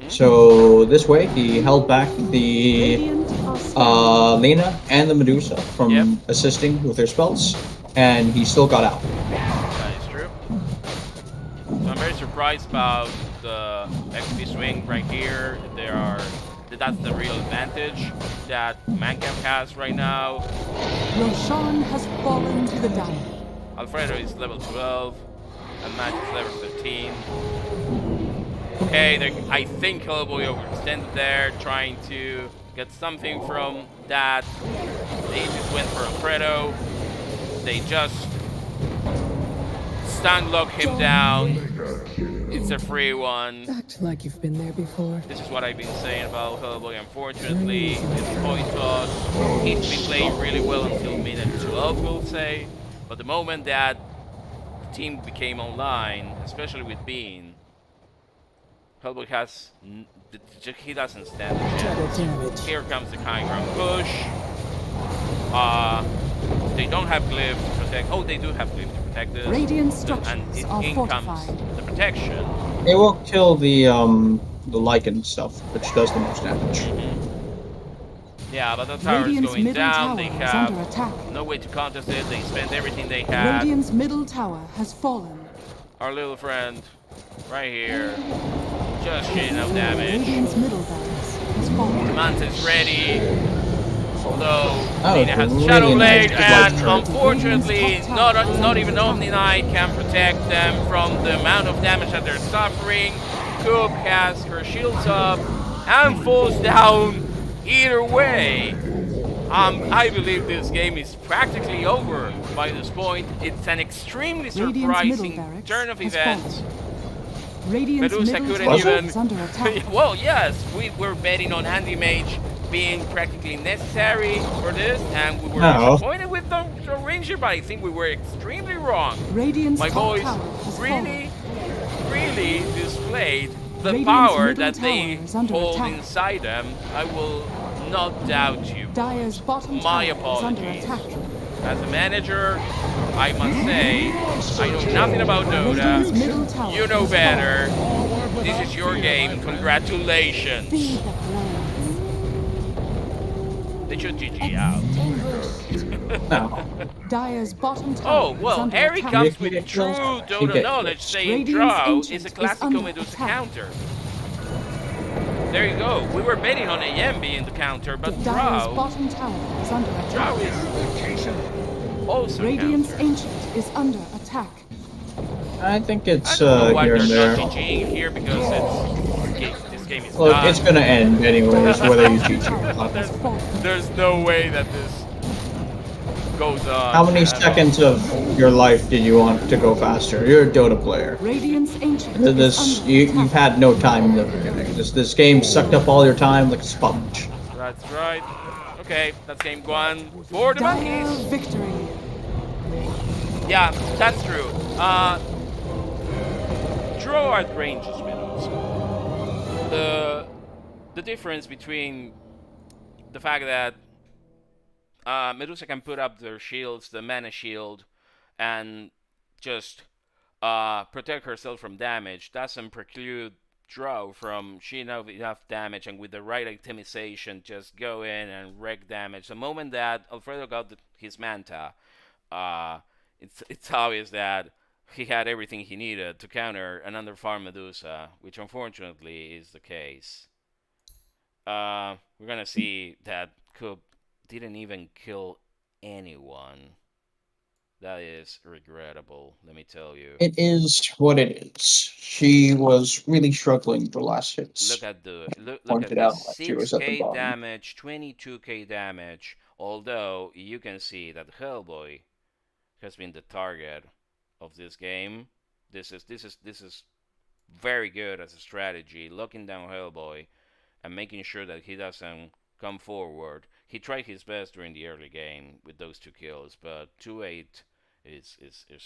So this way, he held back the Radiant are scanning. Lena and the Medusa from Yep. assisting with their spells, and he still got out. That is true. So I'm very surprised about the XP swing right here. That's the real advantage that Mancap has right now. Roshan has fallen to the Dire. Alfredo is level 12, and Matt is level 13. Okay, I think Hellboy overextended there, trying to get something from that. They just went for Alfredo. They just stun lock him down. It's a free one. Act like you've been there before. This is what I've been saying about Hellboy. Unfortunately, it's point toss. He's been playing really well until minute 12, we'll say. But the moment that the team became online, especially with Bean, Hellboy has he doesn't stand a chance. Here comes the high ground push. They don't have glyph to protect. Oh, they do have glyph to protect this. Radiant And structures are in comes fortified. the protection. It will kill the lichen stuff, which does the most damage. Yeah, but the tower is Radiant's going middle down. tower They is have under attack. no way to contest it. They spent everything they had. Radiant's middle tower has fallen. Our little friend, right here, just shitting out damage. Radiant's middle barracks has The fallen. Manta's ready. Although Oh, Nina has really Shadow nice Blade, good and light trade. unfortunately, not even Omni Knight can protect them from the amount of damage that they're suffering. Coop has her shields up and falls down. Either way, I believe this game is practically over by this point. It's an extremely Radiant's surprising middle barracks turn of has events. fallen. Radiant's Medusa middle couldn't tower even. is under attack. Well, yes, we were betting on Handy Mage being practically necessary for this, and we were disappointed with the Ranger, but I think we were extremely wrong. Radiant's My top boys tower has really, really displayed the Radiant's power middle that they tower is under hold attack. inside them. I will not doubt you. Dire's bottom My tower is under apologies. attack. As a manager, I must say, I know nothing about Radiant's Dota. middle tower You know has better. fallen. This is your game. Congratulations. Feed the flames. They should GG out. No. Dire's bottom tower Oh, is well, under Harry attack. comes with true Dota knowledge, saying Radiant's draw ancient is a is classical under Medusa attack. counter. There you go. We were betting on AM being the counter, but Dire's draw bottom tower is under Draw attack. is also Radiant's counter. ancient is under attack. I think it's I don't know why here and they're there. not GGing here because this game is Look, done. it's gonna end anyways, whether you GG or not. Has fallen. There's no way that this goes on. How many at all. seconds of your life did you want to go faster? You're a Dota player. Radiant's ancient This is under you've attack. had no time in the beginning. This game sucked up all your time like a sponge. That's right. Okay, that's game one for the Dire monkeys. victory. Yeah, that's true. Draw at range is Medusa. The difference between the fact that Medusa can put up their shields, the mana shield, and just protect herself from damage doesn't preclude Draw from she enough damage and with the right itemization just go in and wreak damage. The moment that Alfredo got his Manta, it's obvious that he had everything he needed to counter an underfarm Medusa, which unfortunately is the case. We're gonna see that Coop didn't even kill anyone. That is regrettable, let me tell you. It is what it is. She was really struggling the last hits. Look at the Pointed out that she was at the 6k bottom. damage, 22k damage. Although you can see that Hellboy has been the target of this game. This is very good as a strategy, locking down Hellboy and making sure that he doesn't come forward. He tried his best during the early game with those 2 kills, but 2-8 is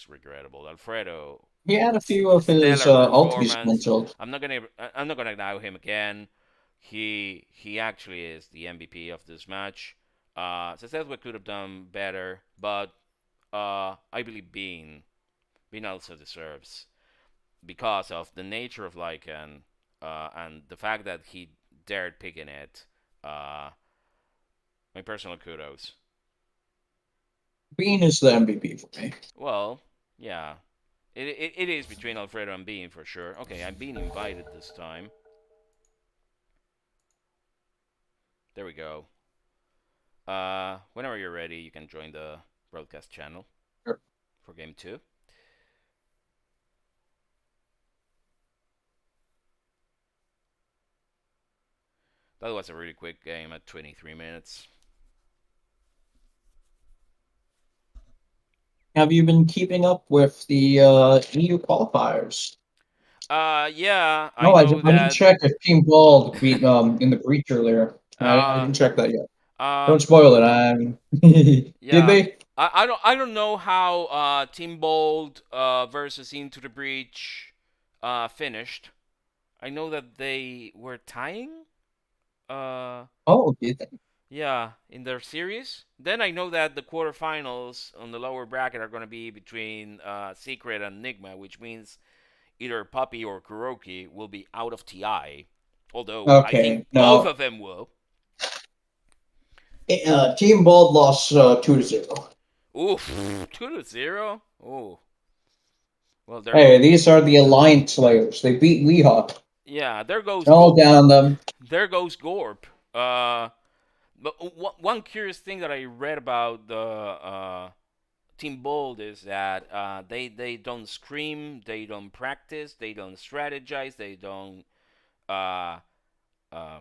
regrettable. Alfredo, He had a few of his stellar ultimates performance. cancelled. I'm not gonna allow him again. He actually is the MVP of this match. Szethw could have done better, but I believe Bean also deserves, because of the nature of Lycan and the fact that he dared picking it. My personal kudos. Bean is the MVP for me. Well, yeah. It is between Alfredo and Bean for sure. Okay, I'm being invited this time. There we go. Whenever you're ready, you can join the broadcast channel. Sure. For game 2. That was a really quick game at 23 minutes. Have you been keeping up with the EU qualifiers? Yeah. No, I know didn't that, check if Team Bald beat in the breach earlier. I didn't check that yet. Don't spoil it. Yeah. Did they? I don't know how Team Bold versus Into the Breach finished. I know that they were tying. Uh, Oh, did they? yeah, in their series. Then I know that the quarterfinals on the lower bracket are going to be between Secret and Enigma, which means either Puppy or Kuroki will be out of TI. Although I think Okay, both no. of them will. Team Bald lost 2-0. Oof, 2-0. Oh, well, there Hey, goes. these are the Alliance Slayers. They beat Weehawk. Yeah, there goes All down them. there goes Gorp. But one curious thing that I read about the Team Bold is that they don't scream, they don't practice, they don't strategize, uh, uh,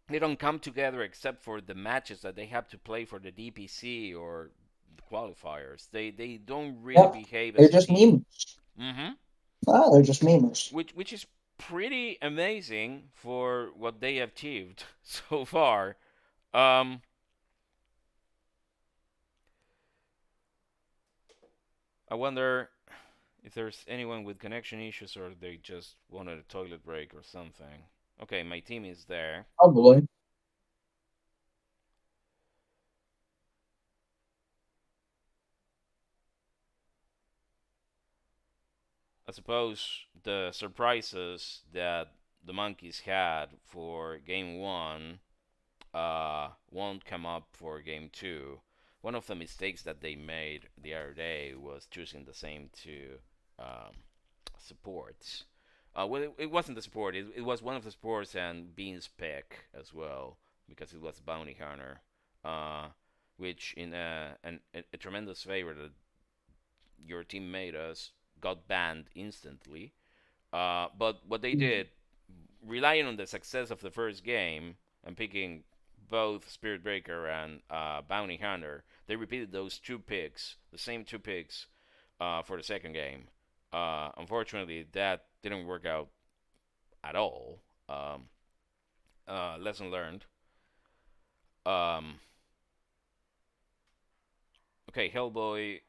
they don't come together except for the matches that they have to play for the DPC or the qualifiers. They don't really Yep. behave They're as a just team. memers. Mm-hmm. Ah, they're just memers. Which is pretty amazing for what they have achieved so far. Um, I wonder if there's anyone with connection issues or they just wanted a toilet break or something. Okay, my team is there. Probably. I suppose the surprises that the monkeys had for game one won't come up for game two. One of the mistakes that they made the other day was choosing the same two um, supports. Well, it wasn't the support. It was one of the supports and Bean's pick as well because it was Bounty Hunter, which in a tremendous favor that your team made us got banned instantly. But what they did, relying on the success of the first game and picking both Spirit Breaker and Bounty Hunter, they repeated those two picks, the same two picks, for the second game. Unfortunately, that didn't work out at all. Lesson learned. Um, okay, Hellboy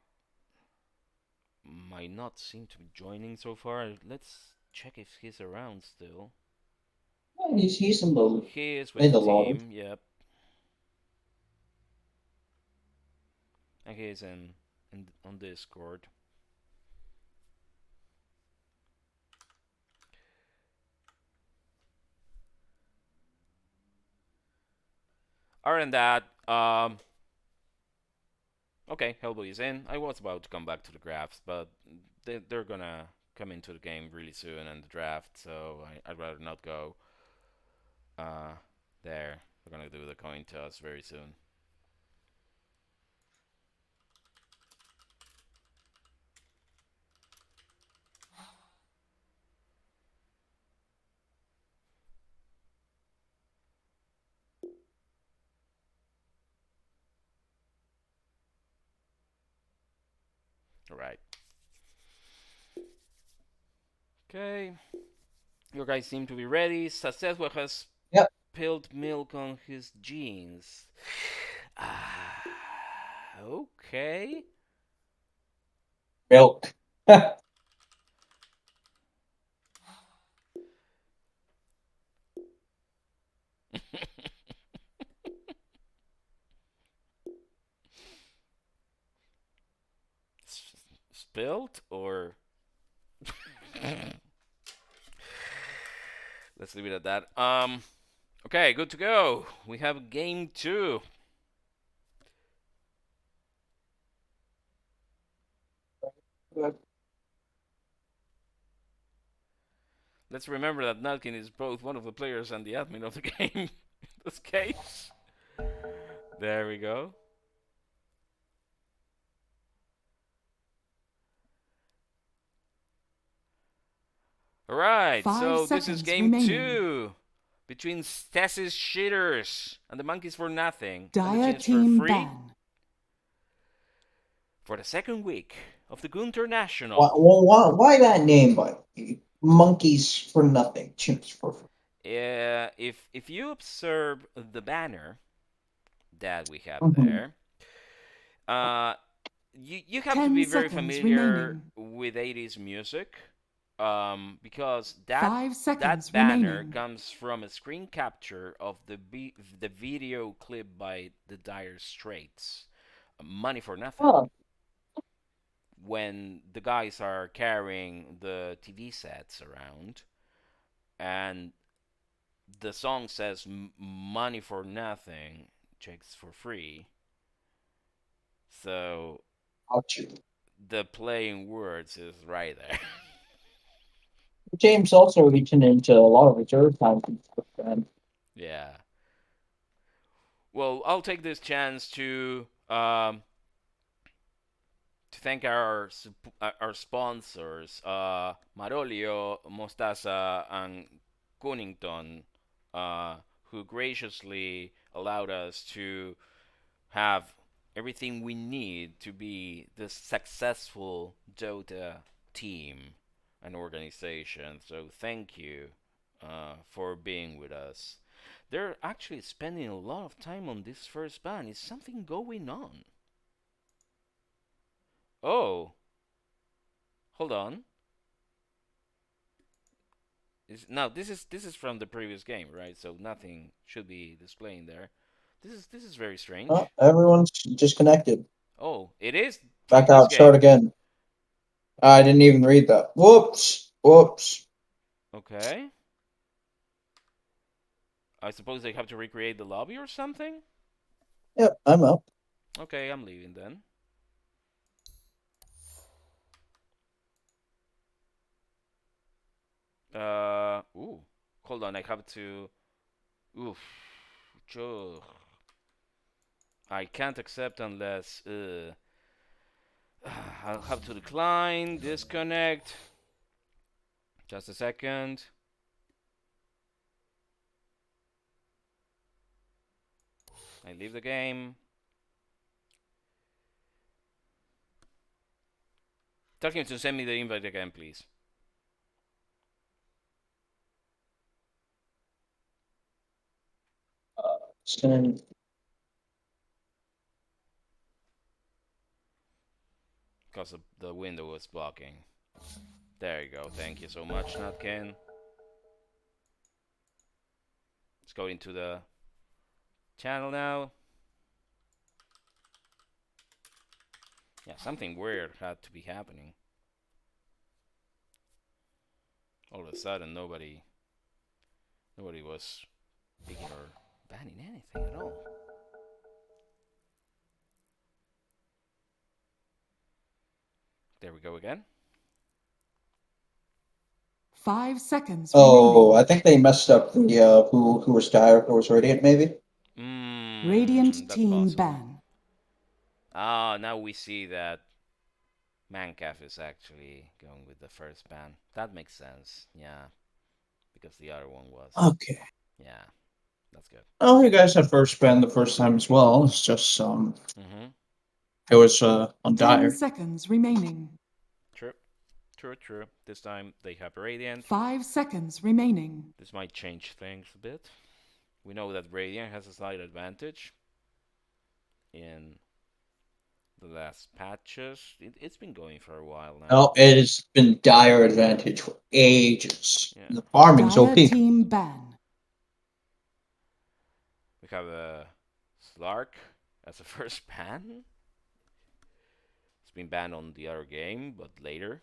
might not seem to be joining so far. Let's check if he's around still. Yeah, he's He is with in the the lobby. team, yep. And he is in on Discord. Other than that, okay, Hellboy is in. I was about to come back to the drafts, but they're gonna come into the game really soon and the draft, so I'd rather not go there. We're gonna do the coin toss very soon. Alright. Okay. You guys seem to be ready. szethw has Yep. spilled milk on his jeans. Okay. Milk. Spilled or let's leave it at that. Okay, good to go. We have game two. Let's remember that Nutkin is both one of the players and the admin of the game in this case. There we go. Alright, 5 so this is seconds game remaining. two between Stesi's Cheaters and the Monkeys for Nothing. And the Dire Chimps for team free ban. for the second week of the GOONTI National. Why that name, but monkeys for nothing, chimps for free. If you observe the banner that we have Mhm. there, you have to 10 be very seconds familiar remaining. with 80s music Because that 5 seconds banner remaining. comes from a screen capture of the video clip by the Dire Straits, "Money for Nothing," Oh, when the guys are carrying the TV sets around, and the song says "money for nothing, chicks for free." So ouch. the playing words is right there. James also reaching into a lot of reserve time and stuff, man. Yeah. Well, I'll take this chance to thank our sponsors, Marolio, Mostaza, and Cunnington, who graciously allowed us to have everything we need to be the successful Dota team and organization. So thank you for being with us. They're actually spending a lot of time on this first ban. Is something going on? Oh, hold on. Now this is from the previous game, right? So nothing should be displaying there. This is very strange. Oh, everyone's disconnected. Oh, it is from Back this out, start game. again. I didn't even read that. Whoops. Whoops. Okay. I suppose they have to recreate the lobby or something? Yep, I'm up. Okay, I'm leaving then. Ooh. Hold on, I have to. Oof. Ugh. I can't accept unless. I'll have to decline, disconnect. Just a second. I leave the game. Tell him to send me the invite again, please. Send. Because the window was blocking. There you go. Thank you so much, Nutkin. Let's go into the channel now. Yeah, something weird had to be happening. All of a sudden, nobody was picking or banning anything at all. There we go again. 5 seconds Oh, remaining. I think they messed up the who was dire, who was radiant, maybe. Radiant That's team possible. ban. Ah, now we see that M4NC4F is actually going with the first ban. That makes sense, yeah. Because the other one was. Okay. Yeah, that's good. Oh, you guys had first ban the first time as well. It's just it was on 10 dire. seconds remaining. True. This time they have Radiant. 5 seconds remaining. This might change things a bit. We know that Radiant has a slight advantage in the last patches. It's been going for a while now. Oh, it has been dire advantage for ages. Yeah. The farming's Dire OP. team ban. We have a Slark as a first ban. It's been banned on the other game, but later.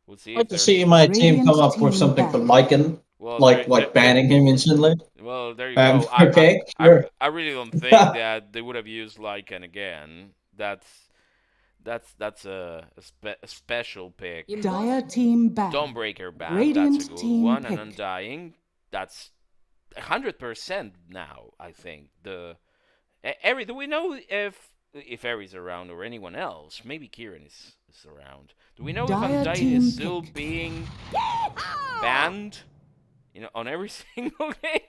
We'll see I'd like if to there's. see my team Radiant come up with team something for ban. Lycan, Well, like banning him instantly. well, there you go. Okay, sure. I really don't think that they would have used Lycan again. That's a special pick. Dire team ban. Dawnbreaker ban, Radiant that's a good team one. pick. And Undying, that's 100% now, I think. Eri, do we know if Eri's around or anyone else? Maybe Kieran is around. Do we know if Dire Undying team is still pick. being banned? On every single game?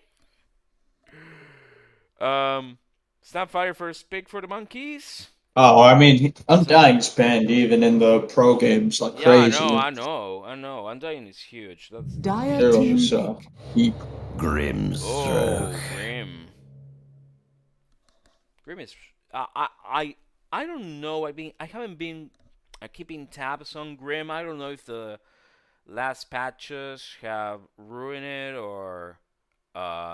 Snapfire first pick for the monkeys? Oh, I mean, Undying's banned even in the pro games like Yeah, crazy. I know. Undying is huge. That's Dire There team was pick. Oh, Grim. Grim is. I don't know. I haven't been keeping tabs on Grim. I don't know if the last patches have ruined it or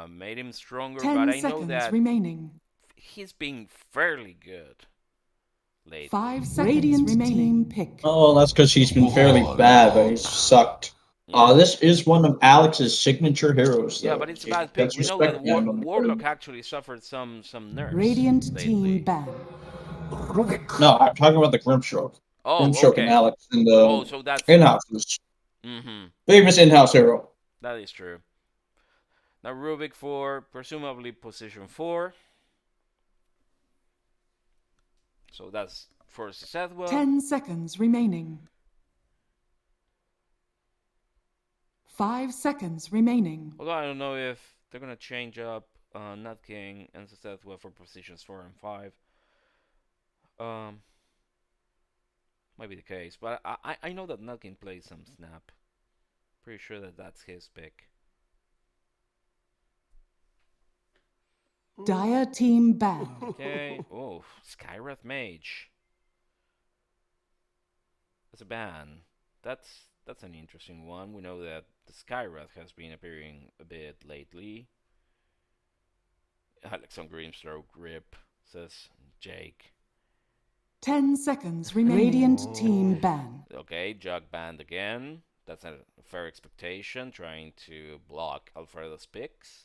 made him stronger, but 10 I know seconds that remaining. he's been fairly good lately. 5 seconds Radiant remaining. Team pick. Oh, that's because he's been fairly bad, but he's sucked. Yeah. This is one of Alex's signature heroes, though. Yeah, but it's a He bad pick. gets We know that respect now. Warlock actually suffered some nerfs Radiant lately. team ban. No, I'm talking about the Grimstroke. Oh, Grimstroke and okay. Alex in the Oh, so that's in-house. Famous in-house hero. That is true. Now Rubik for presumably position 4. So that's for szethw. 10 seconds remaining. 5 seconds remaining. Although I don't know if they're gonna change up Nutkin and szethw for positions 4 and 5. Might be the case, but I know that Nutkin plays some snap. Pretty sure that that's his pick. Dire team ban. Okay. Oh, Skywrath Mage. That's a ban. That's an interesting one. We know that the Skywrath has been appearing a bit lately. Alex on Grimstroke Grip, says Jake. 10 seconds remaining. Radiant team ban. Okay, Jug banned again. That's a fair expectation, trying to block Alfredo's picks.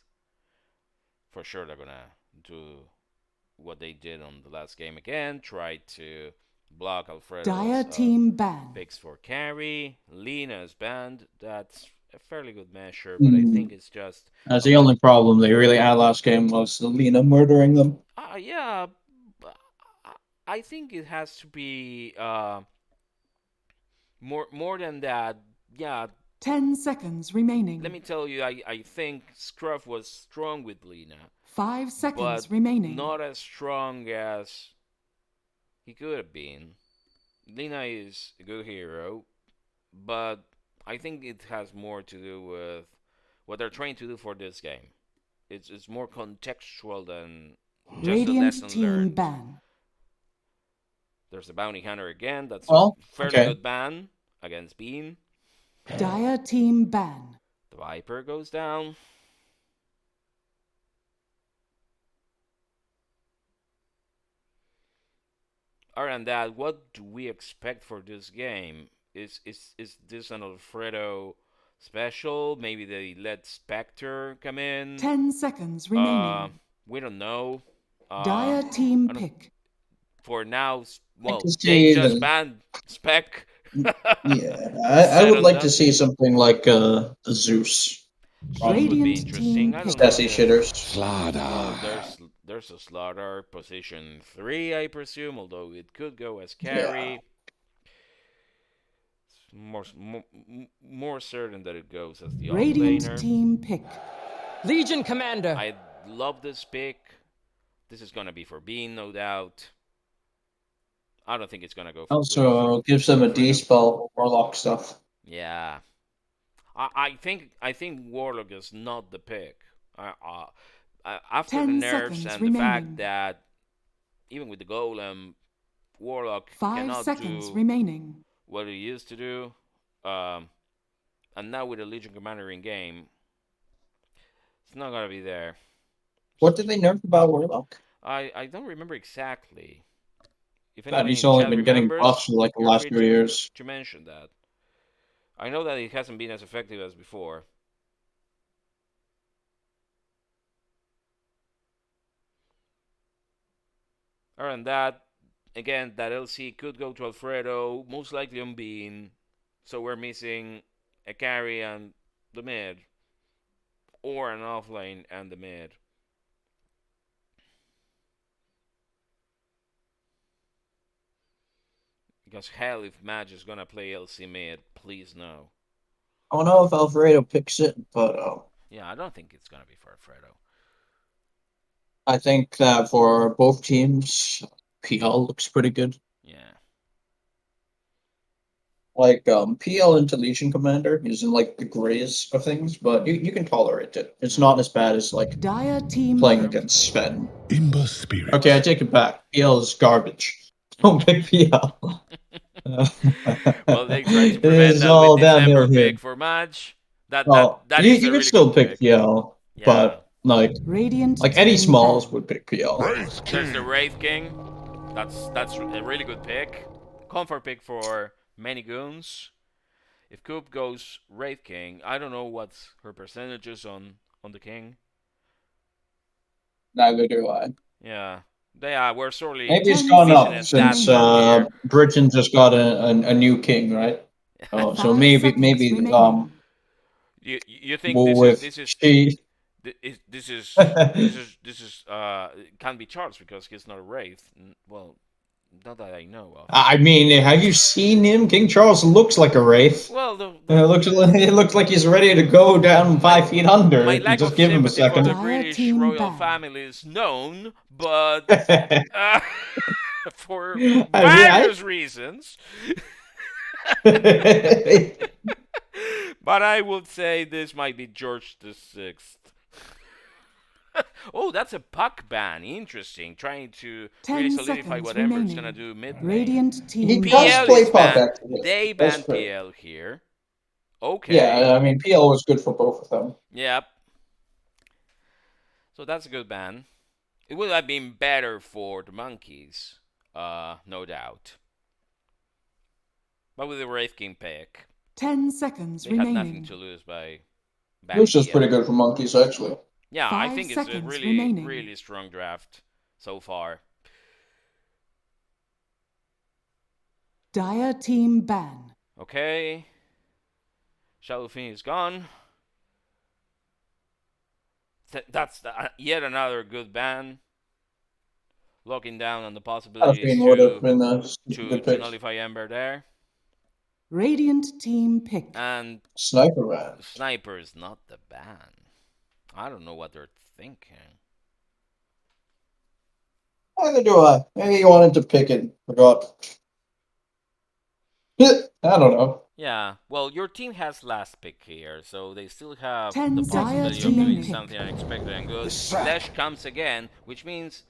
For sure they're gonna do what they did on the last game again, try to block Alfredo's Dire team ban. picks for carry. Lina's banned. That's a fairly good measure, but I think it's just... That's the only problem they really had last game was Lina murdering them. Yeah, I think it has to be more than that. Yeah. 10 seconds remaining. Let me tell you, I think Scruff was strong with Lina. 5 seconds but remaining. Not as strong as he could have been. Lina is a good hero, but I think it has more to do with what they're trying to do for this game. It's more contextual than just Radiant a lesson team learned. ban. There's a bounty hunter again. That's a fairly good ban against Bean. Dire team ban. The Viper goes down. Other than that, what do we expect for this game? Is this an Alfredo special? Maybe they let Spectre come in. 10 seconds remaining. We don't know. Dire team pick. For now, well, to they see just banned Spec. Yeah, I would like to see something like Zeus Zeus. would be Radiant interesting. team I don't know. Stesi shitters. There's a slaughter, position 3, I presume, although it could go as carry. Yeah. More certain that it goes as the Radiant offlaner. team pick. Legion Commander. I love this pick. This is gonna be for Bean, no doubt. I don't think it's gonna go for Also gives them a D-spell Warlock stuff. Yeah. I think Warlock is not the pick. After the nerfs and remaining. the fact that even with the Golem, Warlock 5 cannot seconds do remaining. what he used to do, and now with the Legion Commander in game, it's not gonna be there. What did they nerf about Warlock? I don't remember exactly. If That anyone he's in only chat been getting remembers, buffs for like the you're last free 2 years. to mention that. I know that it hasn't been as effective as before. Other than that, again, that LC could go to Alfredo, most likely on Bean. So we're missing a carry and the mid. Or an offlane and the mid. Because hell, if Madge is gonna play LC mid, please no. I don't know if Alfredo picks it, but yeah, I don't think it's gonna be for Alfredo. I think that for both teams, PL looks pretty good. Yeah. Like PL into Legion Commander is in like the grays of things, but you can tolerate it. It's not as bad as like Dire team playing against Sven. Imber spirit. Okay, I take it back. PL is garbage. Don't pick PL. Well, they try to It prevent is that all with December downhill here. pick for match. That Well, that you is a can really still good pick pick. PL, Yeah. but like Radiant any team smalls ban. would pick PL. Wraith There's the King. Wraith King. That's a really good pick. Comfort pick for many goons. If Coop goes Wraith King, I don't know what's her percentages on the King. Neither do I. Yeah, we're sorely Maybe it's 10 gone missing a up seconds stat since man remaining. here. Britain just got a new king, right? Oh, so 5 seconds remaining. You think with she. this is can't be charged because he's not a wraith. Well, not that I know of. I mean, have you seen him? King Charles looks like a wraith. Well, It looks like he's ready to go down 5 feet under. my If you lack just of give him a sympathy for second. the Dire British team royal ban. family is known, but for I mean, various reasons. But I would say this might be George the Sixth. Oh, that's a puck ban. Interesting. Trying to 10 really solidify seconds what Ember's remaining. gonna do mid lane. Radiant he team does PL ban. play is puck, banned. actually. They That's banned true. PL here. Okay. Yeah, I mean, PL was good for both of them. Yep. So that's a good ban. It would have been better for the monkeys, no doubt. But with the Wraith King pick, 10 seconds they had nothing remaining. to lose by Which is PL. pretty good for monkeys, actually. Yeah, I 5 think it's a seconds really, remaining. really strong draft so far. Dire team ban. Okay. Shadowfiend is gone. That's yet another good ban. Locking down on the possibilities Shadowfiend would have been a to good pick. nullify Ember there. Radiant team pick. And Sniper ban. Sniper is not the ban. I don't know what they're thinking. Neither do I. Maybe he wanted to pick it. Forgot. I don't know. Yeah, well, your team has last pick here, so they still have 10 the seconds possibility of doing remaining. something unexpected and good. The sack. Lesh comes again, which means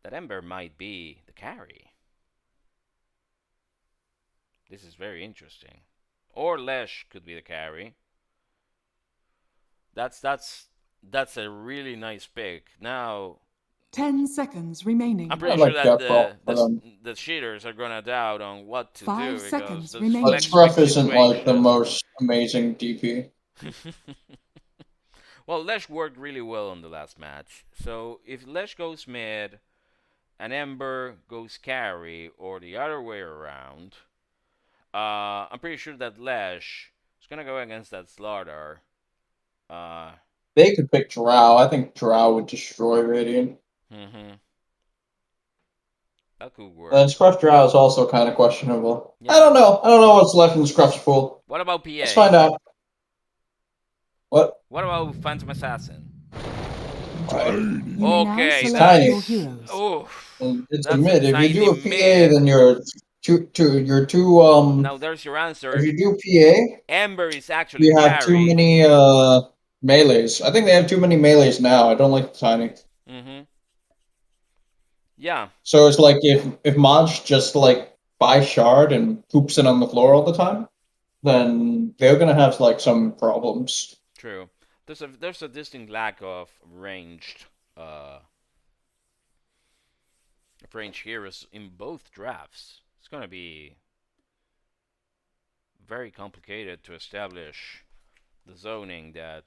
that Ember might be the carry. This is very interesting. Or Lesh could be the carry. That's a really nice pick. Now 10 seconds remaining. I'm pretty I sure like that that prop for them. the cheaters are gonna doubt on what to 5 do because seconds the remaining. But next Scruff pick isn't like the situation. most amazing DP. Well, Lesh worked really well on the last match. So if Lesh goes mid and Ember goes carry or the other way around, I'm pretty sure that Lesh is gonna go against that Slaughter. They could pick Drow. I think Drow would destroy Radiant. That could work. And Scruff Drow is also kind of questionable. Yeah. I don't know. I don't know what's left in Scruff's pool. What about PA? Let's find out. What? What about Phantom Assassin? Right. You may now Okay, select tiny. your heroes. Oh, It's that's a mid. If you do a PA, mid. then you're too. Now there's your answer. If you do PA, Ember is actually you have too carry. many melees. I think they have too many melees now. I don't like the tiny. Yeah. So it's like if Maj just like buys shard and poops it on the floor all the time, then they're gonna have like some problems. True. There's a distinct lack of ranged heroes in both drafts. It's gonna be very complicated to establish the zoning that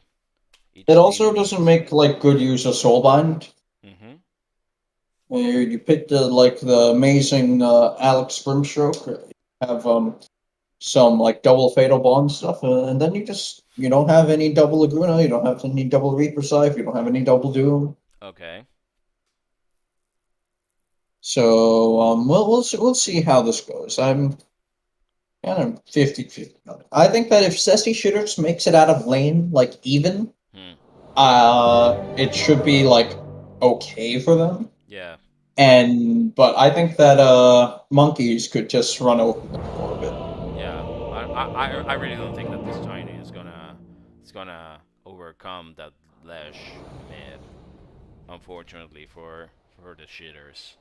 each It also team doesn't needs. make like good use of Soulbind. You pick the amazing Alex Grimstroke. You have some like double fatal bond stuff, and then you don't have any double Laguna, you don't have any double Reaper Scythe, you don't have any double Doom. Okay. So we'll see how this goes. I'm kind of 50-50. I think that if StesichorusTheWise makes it out of lane like even, it should be like okay for them. Yeah. But I think that monkeys could just run over them for a bit. Yeah. I really don't think that this tiny is gonna overcome that Lesh mid. Unfortunately for the shitters.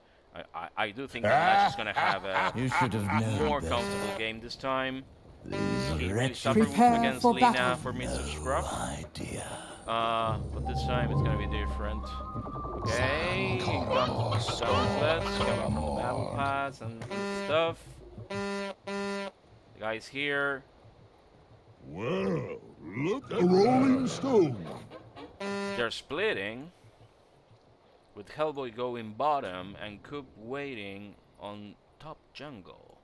I do think that Lash is gonna have a You should have known more better. comfortable game this time. These He wretched suffered Prepare against for Lina battle. for Mr. Scruff. idea. But this time it's gonna be different. Okay, comes Soundless, coming from the battle pass and stuff. The guy's here. Well, look at a rolling stone. They're splitting, with Hellboy going bottom and Coop waiting on top jungle.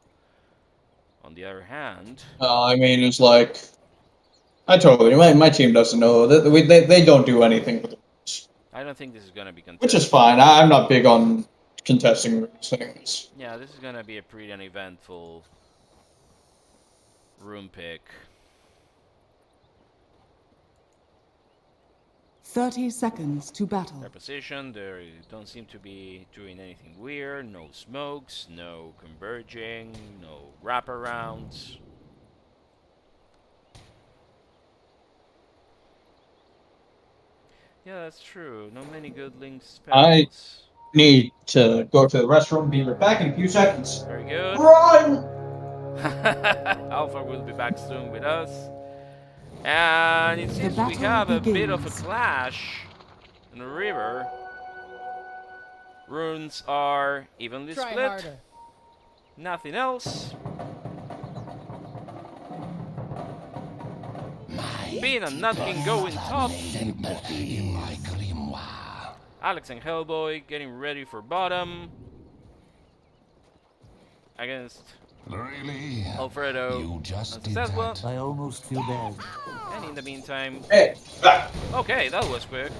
On the other hand, I mean, it's like I told you, my team doesn't know that they don't do anything for the runes, I don't think this is gonna be contested. which is fine. I'm not big on contesting runes anyways. Yeah, this is gonna be a pretty uneventful room pick. 30 seconds to battle. Their position, they don't seem to be doing anything weird. No smokes, no converging, no wraparounds. Yeah, that's true. Not many good link spells. Need to go to the restroom. Be right back in a few seconds. Very good. Run! Alphard will be back soon with us. And it seems we have a bit of a clash in the river. Runes are evenly Try split. harder. Nothing else. Bean and Nutkin going top. Alex and Hellboy getting ready for bottom. Against Alfredo and szethw. I almost feel bad. And in the meantime... Hey, back. Okay, that was quick.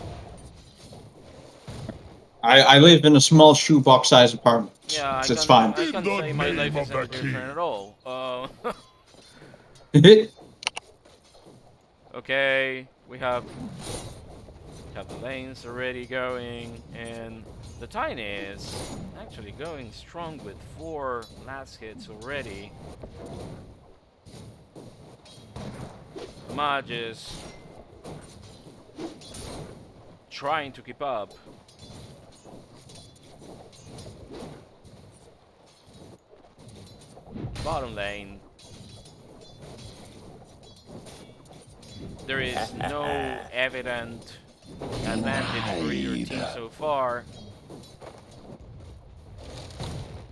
I live in a small shoebox-sized apartment. Yeah, It's fine. I can't say my life isn't different at all. Okay, we have the lanes already going, and the Tiny is actually going strong with 4 last hits already. Maj is trying to keep up. Bottom lane. There is no evident advantage for your team so far.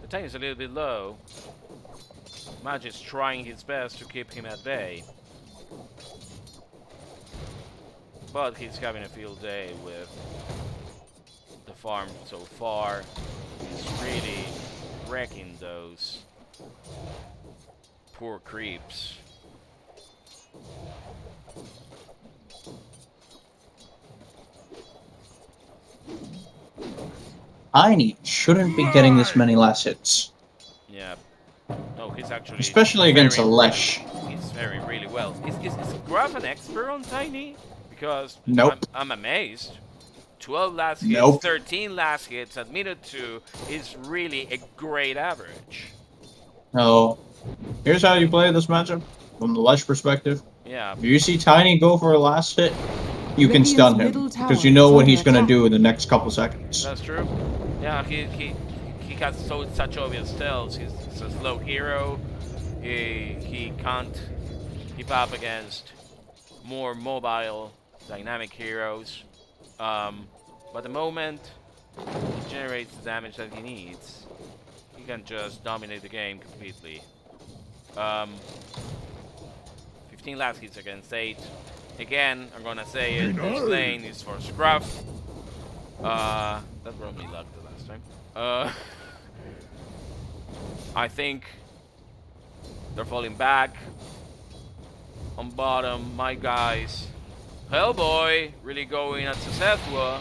The tank is a little bit low. Maj is trying his best to keep him at bay. But he's having a field day with the farm so far. He's really wrecking those poor creeps. Tiny shouldn't be getting this many last hits. Yeah. No, he's actually... Especially against a Lesh. He's faring really well. Is Graf an expert on Tiny? Because Nope. I'm amazed. 12 last hits, Nope. 13 last hits, admitted to is really a great average. No. Here's how you play this matchup from the Lesh perspective. Yeah. If you see Tiny go for a last hit, you can Radiant's stun him middle tower because you know is what under he's gonna attack. do in the next couple seconds. That's true. Yeah, he has such obvious tells. He's a slow hero. He can't keep up against more mobile, dynamic heroes. But the moment he generates the damage that he needs, he can just dominate the game completely. 15 last hits against 8. Again, I'm gonna say it, this lane is for scruff. That brought me luck the last time. I think they're falling back. On bottom, my guys. Hellboy really going at szethw.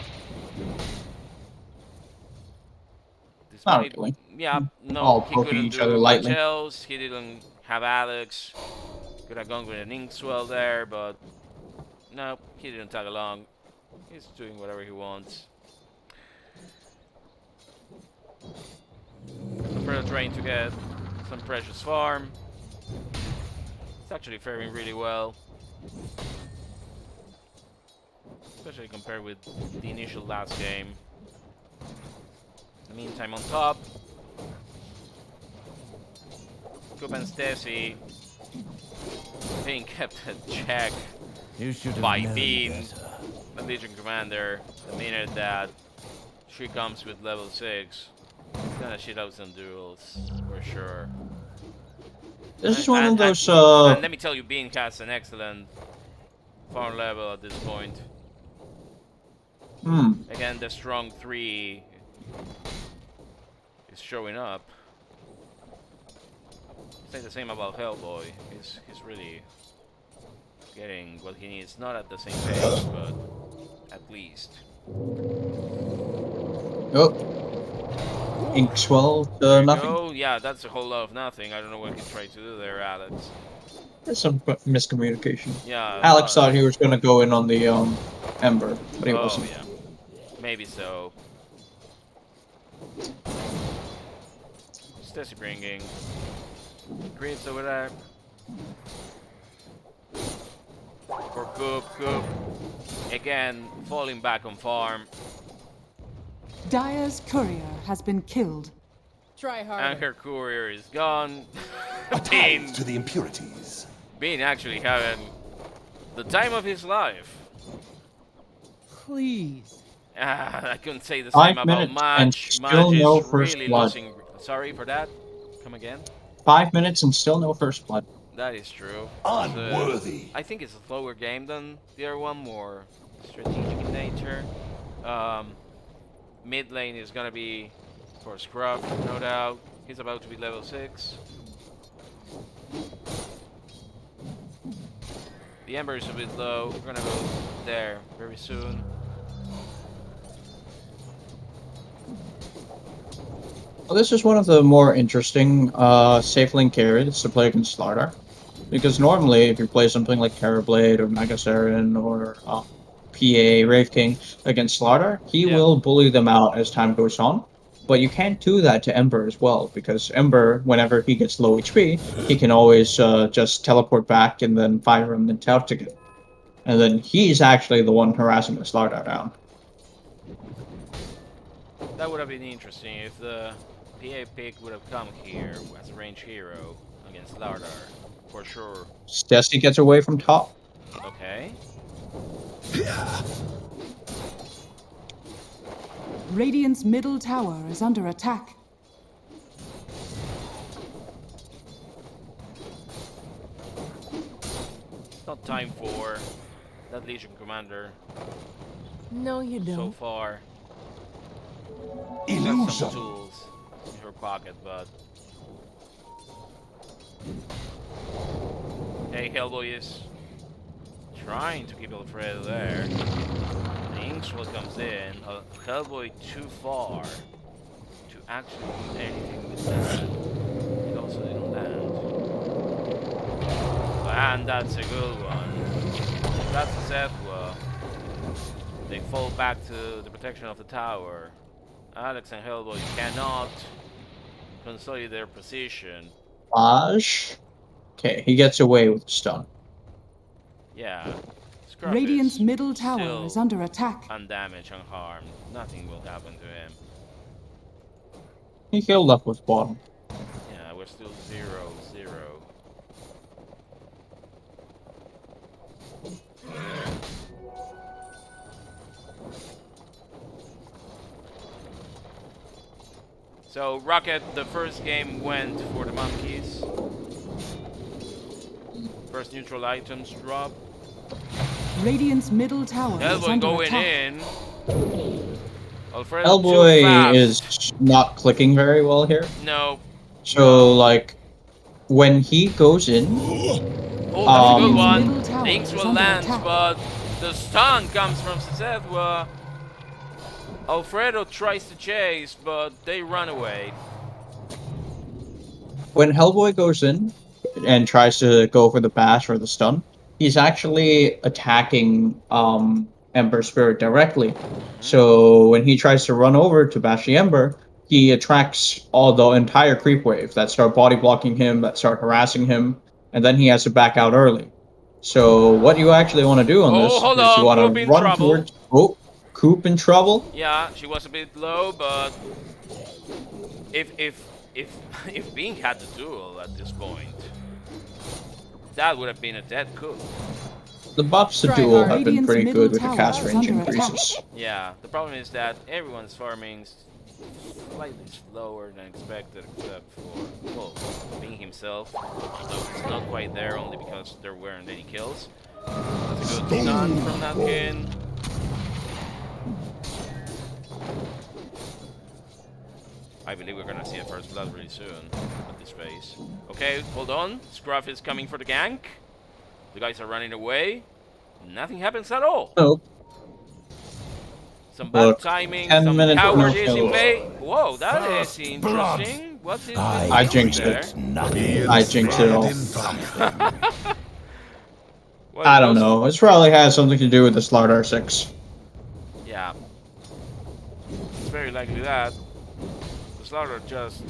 Not really. Yeah, no, All he poking couldn't each do other much lightly. else. He didn't have Alex. Could have gone with an Inkswell there, but no, he didn't tag along. He's doing whatever he wants. Alfredo trying to get some precious farm. It's actually faring really well. Especially compared with the initial last game. In the meantime, on top, Coop and Stesi being kept at check You should have by known Bean, better. the Legion Commander. The minute that she comes with level 6, it's gonna shit out some duels, for sure. This is one of those. And let me tell you, Bean has an excellent farm level at this point. Again, the strong 3 is showing up. Say the same about Hellboy. He's really getting what he needs. Not at the same pace, but at least. Oh, Inkswell, nothing. Oh yeah, that's a whole lot of nothing. I don't know what he tried to do there, Alex. There's some miscommunication. Yeah. Alex thought he was gonna go in on the Ember, but he Oh wasn't. yeah, maybe so. Stesi bringing creeps over there. For Coop, again falling back on farm. Dire's courier has been killed. Try And harder. her courier is gone. Tied to the impurities. Bean actually having the time of his life. Please. I couldn't say the 5 same about minutes and Match. still Match no is first really blood. losing. Sorry for that. Come again. 5 minutes and still no first blood. That is true. Unworthy. I think it's a slower game than the other one, more strategic in nature. Mid lane is gonna be for Scruff, no doubt. He's about to be level 6. The Ember is a bit low. We're gonna go there very soon. Well, this is one of the more interesting safe lane carries to play against Slardar. Because normally, if you play something like Terrorblade or Megasarin or PA Wraith King against Slardar, he will bully them out as time goes on. But you can't do that to Ember as well, because Ember, whenever he gets low HP, he can always just teleport back and then fire him and out again. And then he's actually the one harassing the Slardar down. That would have been interesting if the PA pick would have come here as a range hero against Lardar, for sure. Stesi gets away from top. Okay. Radiant's middle tower is under attack. It's not time for that Legion Commander No, you so don't. far. She has some Illusion. tools in her pocket, but... Hey, Hellboy is trying to keep Alfredo there. The Inkswell comes in. Hellboy too far to actually do anything with that. It also didn't land. And that's a good one. That's a szethw. They fall back to the protection of the tower. Alex and Hellboy cannot consolidate their position. Raj. Okay, he gets away with the stun. Yeah. Scruff Radiant's is middle tower still is under attack. undamaged, unharmed. Nothing will happen to him. He healed up with bottom. Yeah, we're still 0-0. So, Rocket, the first game went for the monkeys. First neutral items drop. Radiant's middle tower is Hellboy under going attack. in. Alfredo too Hellboy fast. is not clicking very well here. No. So, like, when he goes in, Oh, that's a good one. Middle tower Things is will under land, attack. but the stun comes from szethw. Alfredo tries to chase, but they run away. when Hellboy goes in and tries to go for the bash or the stun, he's actually attacking Ember Spirit directly. So when he tries to run over to bash the Ember, he attracts all the entire creep wave that start body blocking him, that start harassing him, and then he has to back out early. So what you actually want to do on Oh, this hold is on, you want Coop to in run trouble. towards Coop in trouble. Yeah, she was a bit low, but If Bing had the duel at this point, that would have been a dead Coop. The buffs to duel have been pretty good with the cast range increases. Yeah, the problem is that everyone's farming slightly slower than expected, except for, well, Bing himself. So it's not quite there, only because there weren't any kills. That's a good stun from Nutkin. I believe we're gonna see a first blood really soon at this phase. Okay, hold on. Scruff is coming for the gank. The guys are running away. Nothing happens at all. Nope. Some bad timing, 10 some minutes, cowardice no in kills. play. Whoa, that is interesting. What's it? I jinxed it. I jinxed it all. Well, I don't know. It probably has something to do with the Slardar 6. Yeah. It's very likely that. The Slaughter just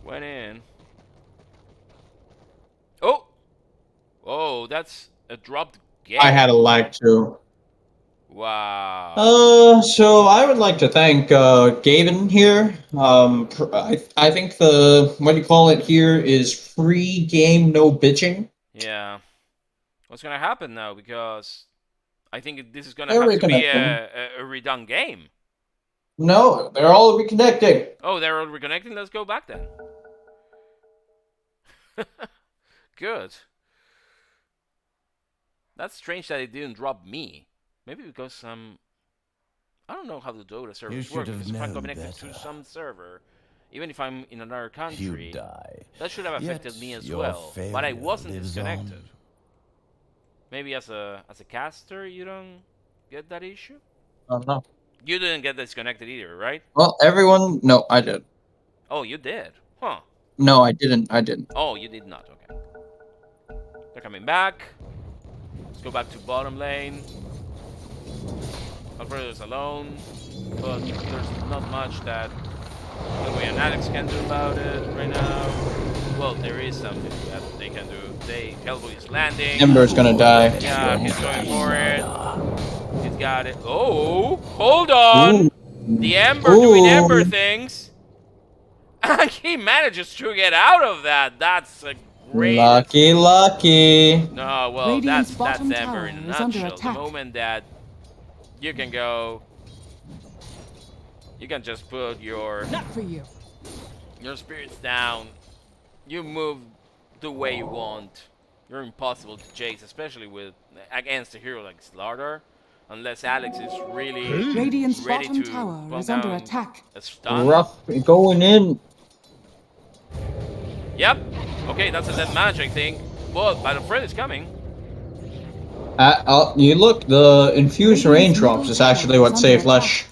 went in. Oh! Oh, that's a dropped game. I had a lag too. Wow. So I would like to thank Gavin here. I think the what you call it here is free game no bitching. Yeah. What's gonna happen now? Because I think this is gonna They're have to be reconnecting. a redone game. No, they're all reconnecting. Oh, they're all reconnecting? Let's go back then. Good. That's strange that it didn't drop me. Maybe because I don't know how the Dota servers work. Because if I'm connected to some server, even if I'm in another country, that should have affected me as well. But I wasn't disconnected. Maybe as a caster, you don't get that issue? I don't know. You didn't get disconnected either, right? Well, everyone. No, I did. Oh, you did? Huh. No, I didn't. I didn't. Oh, you did not. Okay. They're coming back. Let's go back to bottom lane. Alfredo's alone, but there's not much that Lily and Alex can do about it right now. Well, there is something that they can do. Hellboy is landing. Ember's gonna die. Yeah, he's going for it. He's got it. Oh, hold on. Ooh. The Ember doing Ember things. And he manages to get out of that. That's a great... Lucky. No, well, Radiant's that's bottom Ember tower in a is under nutshell. The attack. moment that you can go... You can just put your Not for you. spirits down. You move the way you want. You're impossible to chase, especially against a hero like Slardar. Unless Alex is really Radiant's ready bottom to tower bump is under down attack. a stun. Rough going in. Yep. Okay, that's a dead match, I think. But Alfredo is coming. You look, the infused raindrops is actually what saved Lesh.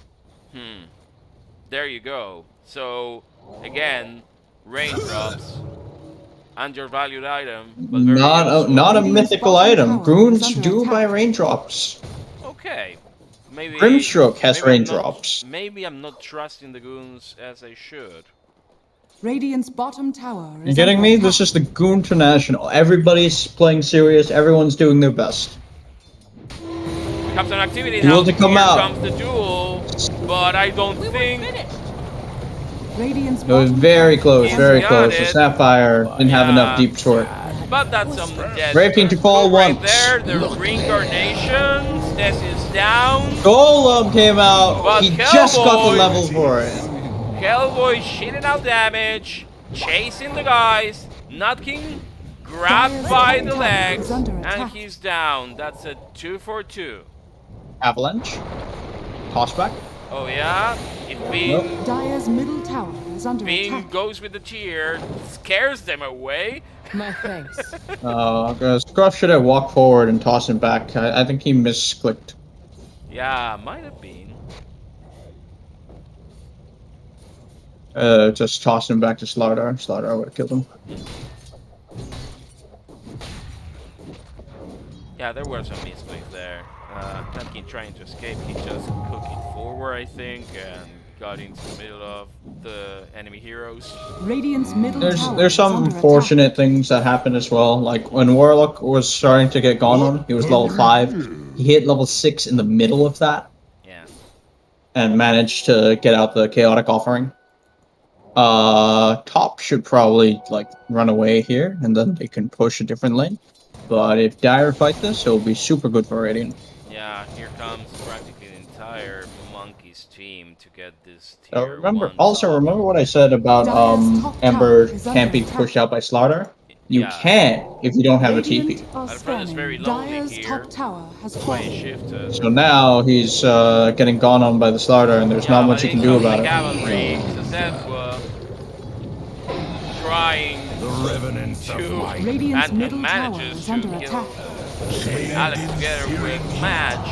There you go. So, again, raindrops and your valued item, but very useful. Not a mythical item. Goons do buy raindrops. Okay. Maybe Grimstroke has maybe raindrops. Maybe I'm not trusting the goons as I should. Radiant's bottom tower is You getting under me? attack. This is the Goon International. Everybody's playing serious. Everyone's doing their best. Becomes an activity Duel now. to come Here out. comes the duel, but I don't think. Radiant's It was bottom very close, He's very got close. The it. Sapphire didn't have enough deep sword. But that's some dead. Raping to fall right once. there. The reincarnation. Stesi is down. Golem came out. But He just got Hellboy- the level for it. Hellboy shitting out damage, chasing the guys. Nutkin grabbed by the legs, and he's down. That's a 2 for 2. Avalanche. Tossback. Oh yeah? If Bing, Dire's middle tower is under Bing attack. goes with the cheer, scares them away. My thanks. Scruff should have walked forward and tossed him back. I think he misclicked. Yeah, might have been. Just tossed him back to Slardar. Slardar would have killed him. Yeah, there were some misclicks there. Nutkin trying to escape, he just cooked it forward, I think, and got into the middle of the enemy heroes. Radiant's middle tower There's is some under unfortunate things that happened as well. Like when Warlock was starting to get gone on, he was level 5. He hit level 6 in the middle of that Yeah. and managed to get out the chaotic offering. Top should probably like run away here, and then they can push a different lane. But if Dire fight this, it'll be super good for Radiant. Yeah, here comes practically the entire Monkeys team to get this tier Remember, 1 also top. remember what I said about Dire's top Ember tower is can't be under attack. pushed out by Slaughter. You Yeah. can if you don't have a Radiant TP. are Alfredo's very scanning. lonely Dire's here. top tower has That's why he fallen. shifted. So now he's getting gone on by the Slaughter, and there's not much you can do about it. Cavalry, szethw trying The revenants of to light. Radiant's and middle tower manages is to under kill attack. Alex together with Match.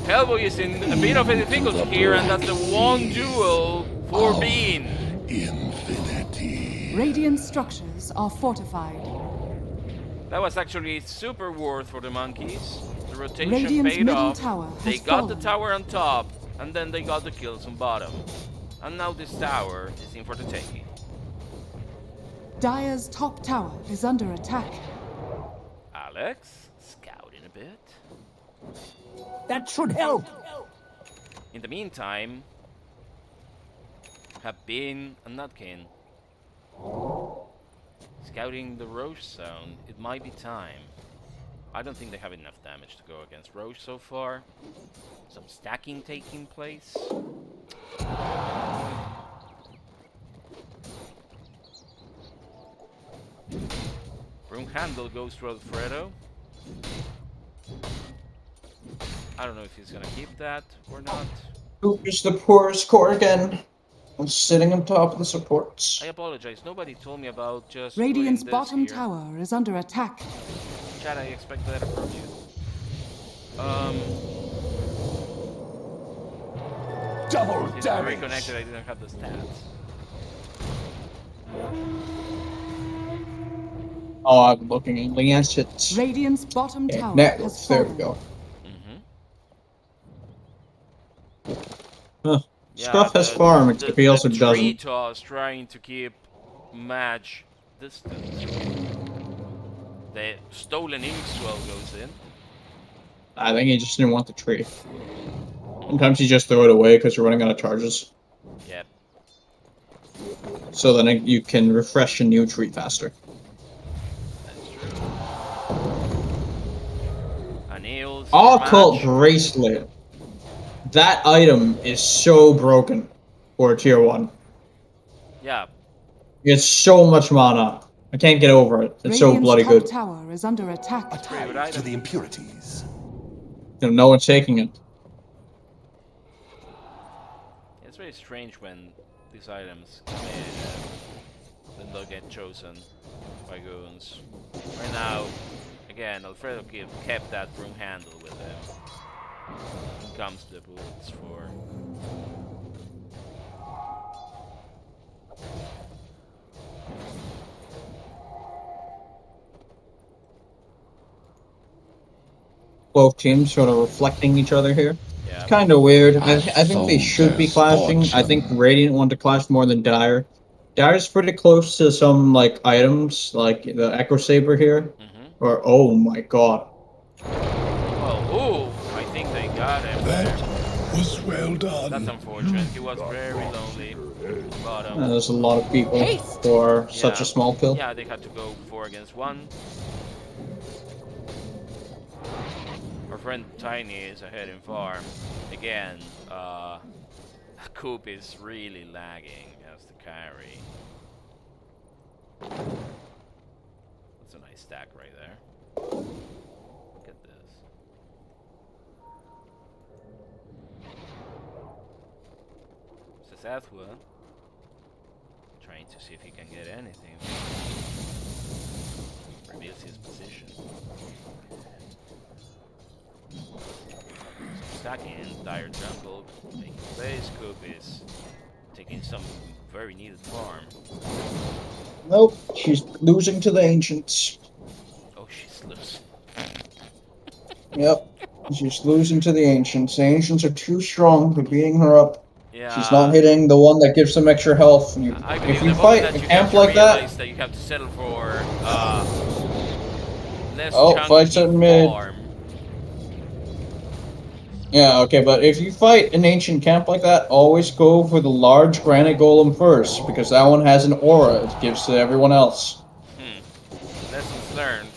Hellboy is in a bit of a difficulty here, and that's the one duel for Bean. Infinity. Radiant structures are fortified. That was actually super worth for the Monkeys. The rotation Radiant's paid middle off. tower has They got the fallen. tower on top, and then they got the kills on bottom. And now this tower is in for the taking. Dire's top tower is under attack. Alex, scouting a bit. That should help. In the meantime, have been a Nutkin. Scouting the Roche zone, it might be time. I don't think they have enough damage to go against Roche so far. Some stacking taking place. Broom handle goes to Alfredo. I don't know if he's gonna keep that or not. Coop is the poorest core again. I'm sitting on top of the supports. I apologize, nobody told me about just Radiant's putting this bottom here. tower is under attack. Chat, I expect that from you. Double It's very damage. connected, I didn't have the stats. Oh, I'm looking at it. Radiant's bottom Okay, tower network. has There fallen. we go. Mm-hmm. Huh. Scruff has farm, except he also tree doesn't. toss trying to keep match distance. The stolen ink swell goes in. I think he just didn't want the tree. Sometimes you just throw it away because you're running out of charges. Yep. So then you can refresh a new tree faster. That's true. Anil's Occult match. Bracelet. That item is so broken for tier 1. Yeah. It's so much mana. I can't get over it. It's so Radiant's bloody top good. tower is under attack. A tithe to the impurities. No one's taking it. It's very strange when these items come in and then they'll get chosen by goons. Right now, again, Alfredo kept that broom handle with him. Comes the bullets for. Both teams sort of reflecting each other here. Yeah. It's kind of weird. I think they should be their clashing. I fortune. think Radiant want to clash more than Dire. Dire's pretty close to some like items, like the Echo Saber here. Mm-hmm. Or oh my god. Well, ooh, I think they got him. That was well done. That's unfortunate. He was very lonely. Bottom. There's a lot of people Haste! for such Yeah. a small kill. Yeah, they had to go 4 against 1. Our friend Tiny is ahead in farm. Again, Coop is really lagging as the carry. That's a nice stack right there. Look at this. szethw trying to see if he can get anything. Reveals his position. Stacking, Dire jungle, making plays. Coop is taking some very needed farm. Nope, she's losing to the Ancients. Oh, she's losing. Yep, she's losing to the Ancients. The Ancients are too strong. They're beating her up. Yeah. She's not hitting the one that gives them extra health. You, I believe if you the fight moment a that you camp have to like that, realize that you have to settle for less Oh, chunky fights at mid. farm. Yeah, okay, but if you fight an ancient camp like that, always go for the large granite golem first, because that one has an aura it gives to everyone else. Lessons learned.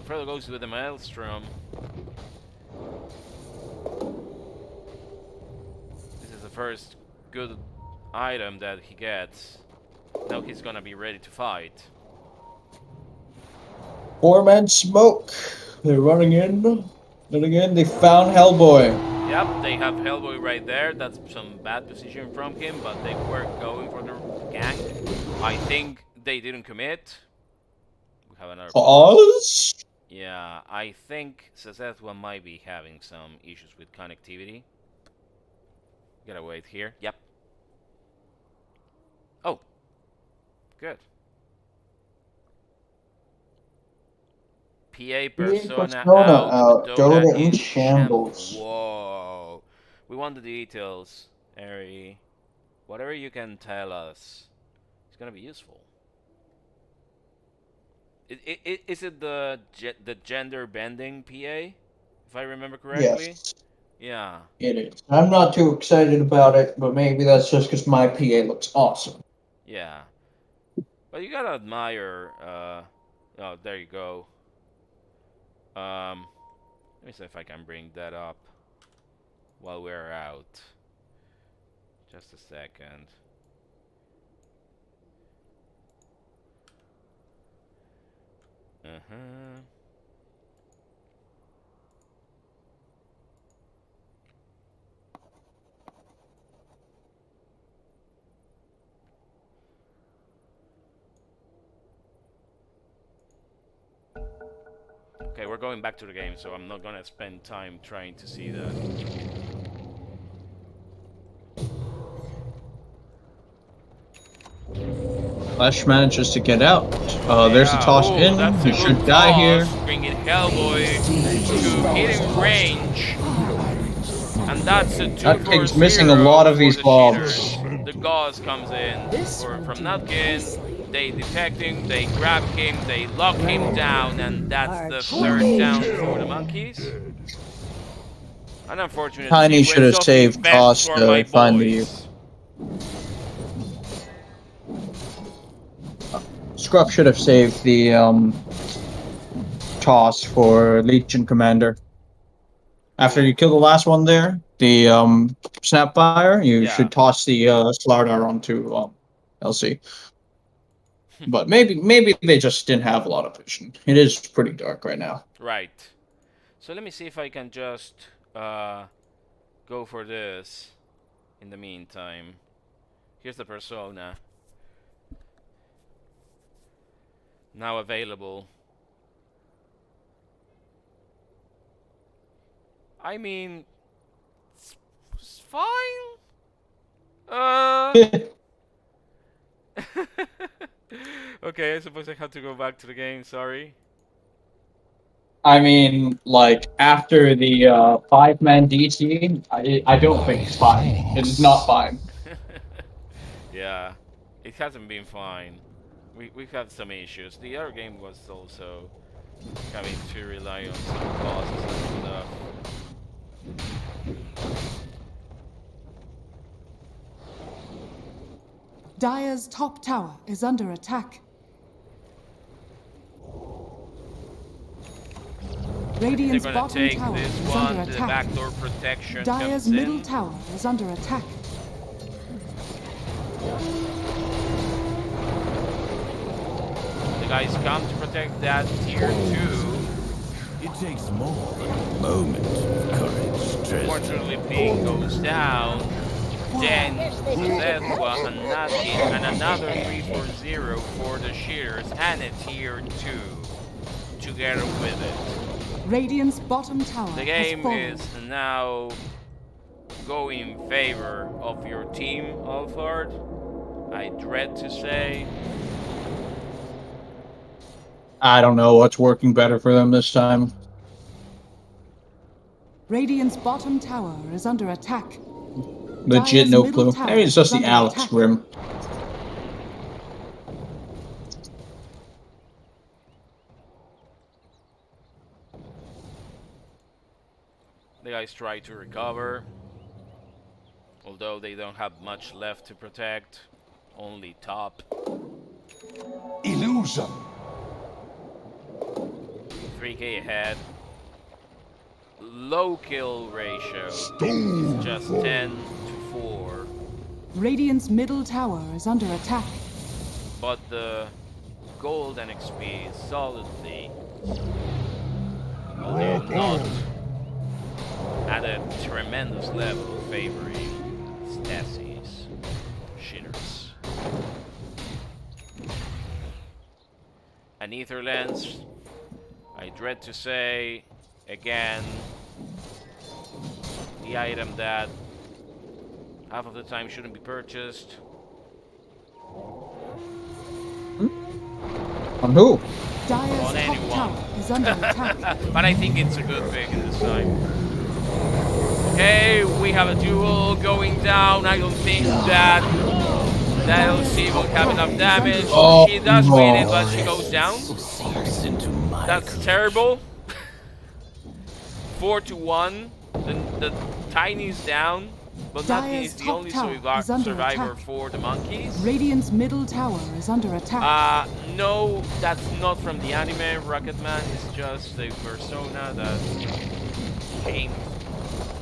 Alfredo goes with the maelstrom. This is the first good item that he gets. Now he's gonna be ready to fight. 4-man smoke. They're running in. And again, they found Hellboy. Yep, they have Hellboy right there. That's some bad position from him, but they were going for the gank. I think they didn't commit. We have another Pause? Yeah, I think szethw might be having some issues with connectivity. Gotta wait here. Yep. Oh. Good. PA persona out. Dota in shambles. Whoa. We want the details, Ari. Whatever you can tell us, it's gonna be useful. Is it the gender bending PA, if I remember correctly? Yes. Yeah. It is. I'm not too excited about it, but maybe that's just because my PA looks awesome. Yeah. But you gotta admire. Oh, there you go. Let me see if I can bring that up while we're out. Just a second. Okay, we're going back to the game, so I'm not gonna spend time trying to see that. Flash manages to get out. There's a toss in. He should die here. Bringing Hellboy to hitting range. And that's a 2-for-0 missing a lot of these bombs. The gauze comes in from Nutkin. They detect him, they grab him, they lock him down, and that's the third down for the monkeys. An unfortunate Tiny should have saved Toss to find the... Scruff should have saved the toss for Legion Commander. After you kill the last one there, the Snapfire, you should toss the Slardar onto LC. But maybe they just didn't have a lot of vision. It is pretty dark right now. Right. So let me see if I can just go for this in the meantime. Here's the persona. Now available. I mean, it's fine. Okay, I suppose I have to go back to the game, sorry. I mean, like, after the 5-man DC, I don't think it's fine. It is not fine. Yeah, it hasn't been fine. We've had some issues. The other game was also having to rely on some causes and stuff. Dire's top tower is under attack. Radiant's They're gonna bottom take tower this is one, under the attack. backdoor protection Dire's comes middle in. tower is under attack. The guys come to protect that tier 2. It takes more than a moment of courage. Fortunately, Ping goes down. Then szethw and Nutkin and another 3-for-0 for the shears and a tier 2 together with it. Radiant's bottom tower The game is now going in favor of your team, Alphard. I dread to say. I don't know what's working better for them this time. Radiant's bottom tower is under attack. Legit no clue. Maybe it's just the Alex Grim. The guys try to recover, although they don't have much left to protect. Only top. Illusion. 3k ahead. Low kill ratio. Stone. It's just 10 to 4. Radiant's middle tower is under attack. But the gold and XP is solidly, although not at a tremendous level, favoring Stesi's shitters. An ether lens, I dread to say, again, the item that half of the time shouldn't be purchased. On who? Dire's On top anyone. tower is under attack. But I think it's a good pick this time. Okay, we have a duel going down. I don't think that LC will have enough damage. Oh, She does no. win it, but she goes down. Seeps into my That's collection. terrible. 4 to 1. The tiny's down, but Nutkin Dire's is the top only tower is under survivor attack. for the monkeys. Radiant's middle tower is under attack. No, that's not from the anime. Rocketman is just a persona that came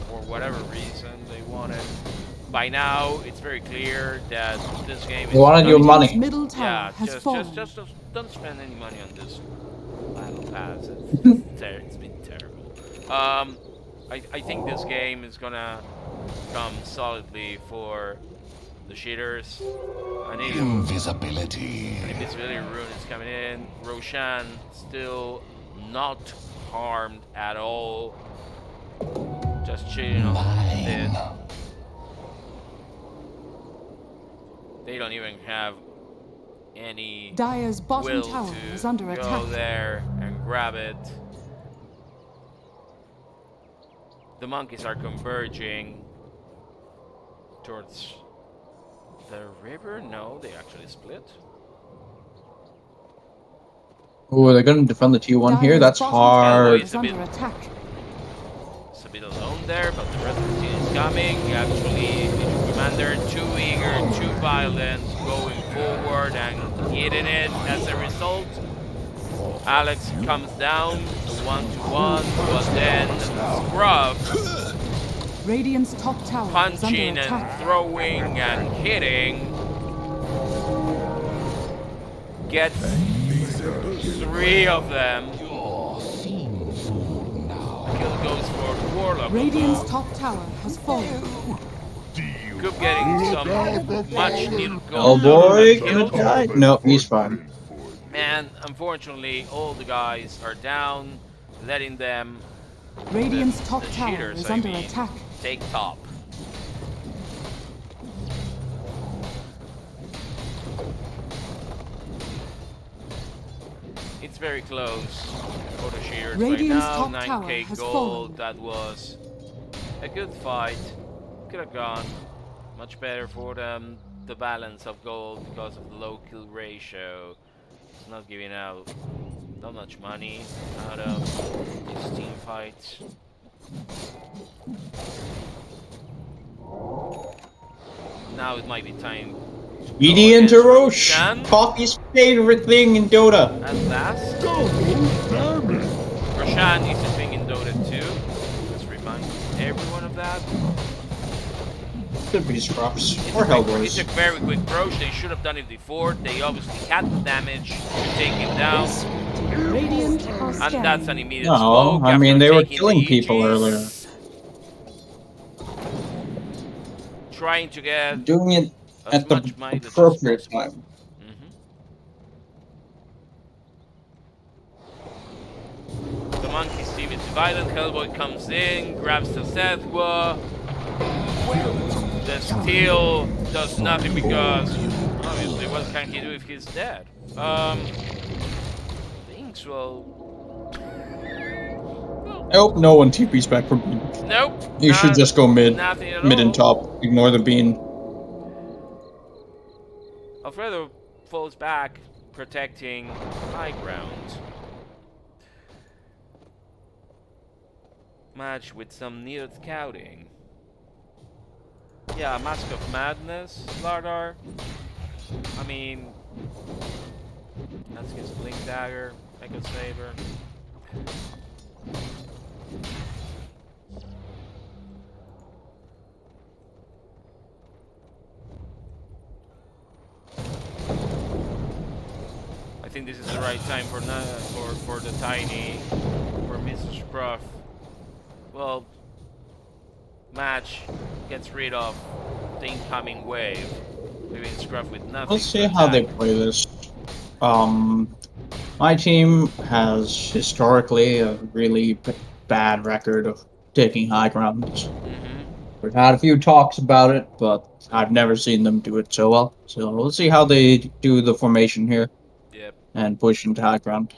for whatever reason they wanted. By now, it's very clear that this game is. They wanted your not- money. Middle tower Yeah, has fallen. just don't spend any money on this battle pass. It's been terrible. I think this game is gonna come solidly for the cheaters. Invisibility. Invisibility rune is coming in. Roshan still not harmed at all. Just chilling on it. They don't even have any Dire's bottom will tower to is under go attack. there and grab it. The monkeys are converging towards the river. No, they actually split. Oh, they're gonna defend the T1 here? Dire's That's bottom tower hard. It's is a under bit- attack. It's a bit alone there, but the rest of the team is coming. Actually, Commander too eager, too violent, going forward and hitting it as a result. Alex comes down, 1-to-1, but then scruff, Radiant's top tower is under punching attack. and throwing and hitting, gets 3 of them. Kill goes for the Warlock. Radiant's top tower has fallen. Coop getting some much needed Oh gold. boy, Killed. gonna die? No, he's fine. And unfortunately, all the guys are down, letting them, Radiant's top the tower cheaters, is I under mean, attack. take top. It's very close for the cheaters right Radiant's now. top tower 9k has gold. fallen. That was a good fight. Could have gone much better for them. The balance of gold because of the low kill ratio. It's not giving out that much money out of these team fights. Now it might be time. Edie Oh, into yes, Roche! Roshan. Coffee's favorite thing in Dota. At last, Double damage. Roshan is a thing in Dota 2. Let's remind everyone of that. Could be scruffs. It's Or a Hellboys. very quick approach. They should have done it before. They obviously had the damage to take him down. Radiant are And scanning. that's an immediate No, smoke. I mean, after they were taking killing the people Aegis, earlier. Trying to get Doing it as at the much mileage as appropriate possible. time. The monkey's team is violent. Hellboy comes in, grabs the szethw. The steal does nothing because obviously what can he do if he's dead? Things will. I hope no one TP's back from bean. Nope. You should just go mid. Nothing at Mid all. and top. Ignore the bean. Alfredo falls back, protecting high ground. match with some needed scouting. Yeah, Mask of Madness, Lardar. I mean, that's his Blink Dagger, Echo Saber. I think this is the right time for the Tiny, for Mr. Scruff. Well, match gets rid of the incoming wave, leaving Scruff with nothing. Let's see how they play this. My team has historically a really bad record of taking high ground. We've had a few talks about it, but I've never seen them do it so well. So let's see how they do the formation here. Yep. And push into high ground.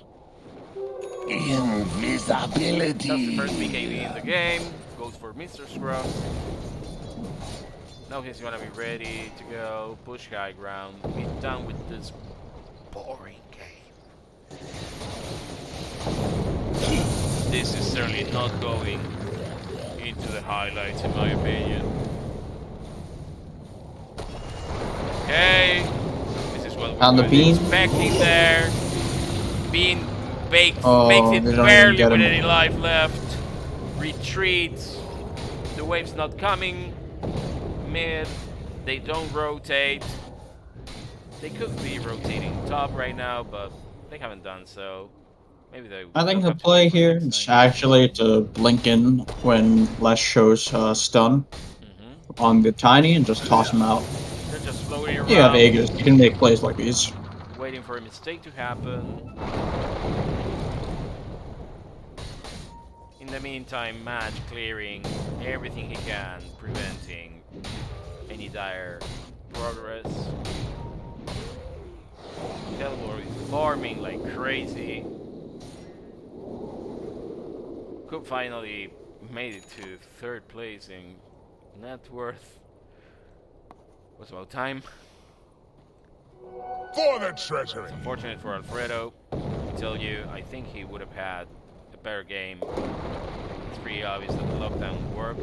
Invisibility. That's the first BKB in the game. Goes for Mr. Scruff. Now he's gonna be ready to go push high ground. Be done with this boring game. This is certainly not going into the highlights, in my opinion. Okay, this is what we were expecting there. Bean makes it barely with any life left. Retreats. The wave's not coming. Mid. They don't rotate. They could be rotating top right now, but they haven't done so. Maybe they. I think the play here is actually to blink in when Les shows stun on the Tiny and just toss him out. They're just floating around. You have Aegis, you can make plays like these. Waiting for a mistake to happen. In the meantime, Match clearing everything he can, preventing any dire progress. Hellboy is farming like crazy. Coop finally made it to 3rd place in net worth. Was about time. For the treasury. Unfortunate for Alfredo. I tell you, I think he would have had a better game. It's pretty obvious that the lockdown worked.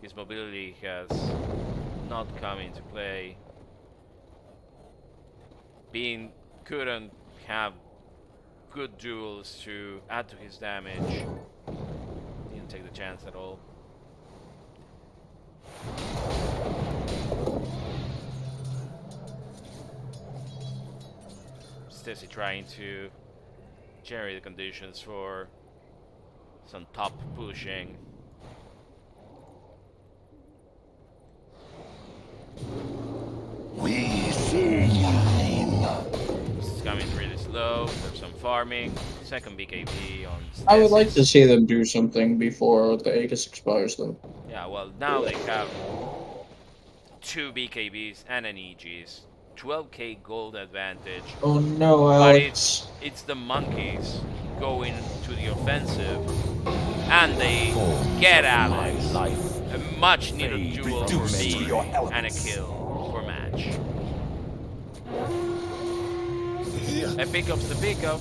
His mobility has not come into play. Bean couldn't have good duels to add to his damage. Didn't take the chance at all. Stesi trying to generate the conditions for some top pushing. We see mine. This is coming really slow. There's some farming. Second BKB on Stesi. I would like to see them do something before the Aegis expires, though. Yeah, well, now they have 2 BKBs and an Aegis. 12k gold advantage. Oh no, But Alex. it's the monkeys going to the offensive. And they get Alex. A much needed duel for me and a kill for Match. A pickup's the pickup.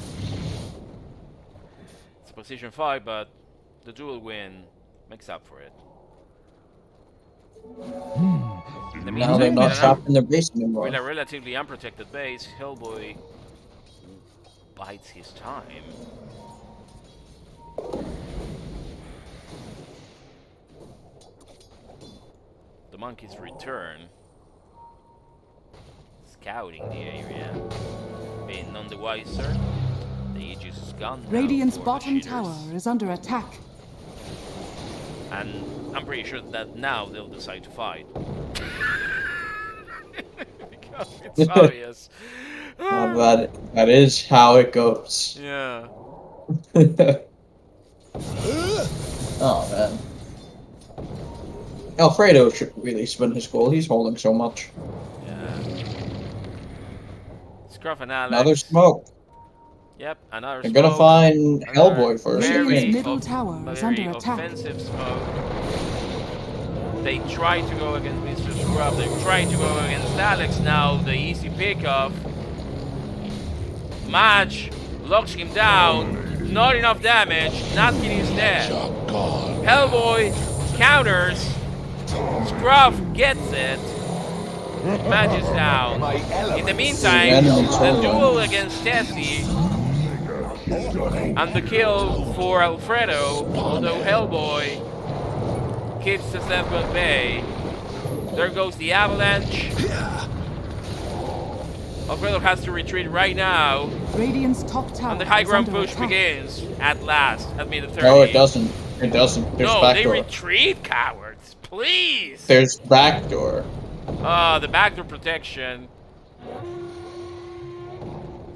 It's position 5, but the duel win makes up for it. In the Now they're meantime, not trapped in their base anymore. with a relatively unprotected base, Hellboy bides his time. The monkeys return, scouting the area. Being none the wiser, the Aegis is gone now Radiant's for the bottom cheaters. tower is under attack. And I'm pretty sure that now they'll decide to fight. Because it's obvious. That is how it goes. Yeah. Oh man. Alfredo should really spin his goal. He's holding so much. Yeah. Scruff and Alex. Another smoke. Yep, another They're smoke. gonna find Another Hellboy first. very Radiant's middle tower is very under attack. offensive smoke. They try to go against Mr. Scruff. They try to go against Alex now. The easy pickup. Match locks him down. Not enough damage. Nutkin is dead. Hellboy counters. Scruff gets it. Match is down. In the meantime, the duel against Stesi and the kill for Alfredo, although Hellboy keeps the szethw at bay. There goes the avalanche. Alfredo has to retreat right now. Radiant's top tower And the high is ground under push attack. begins at last at minute 30. No, it doesn't. It doesn't. There's No, they backdoor. retreat, cowards. Please. There's backdoor. The backdoor protection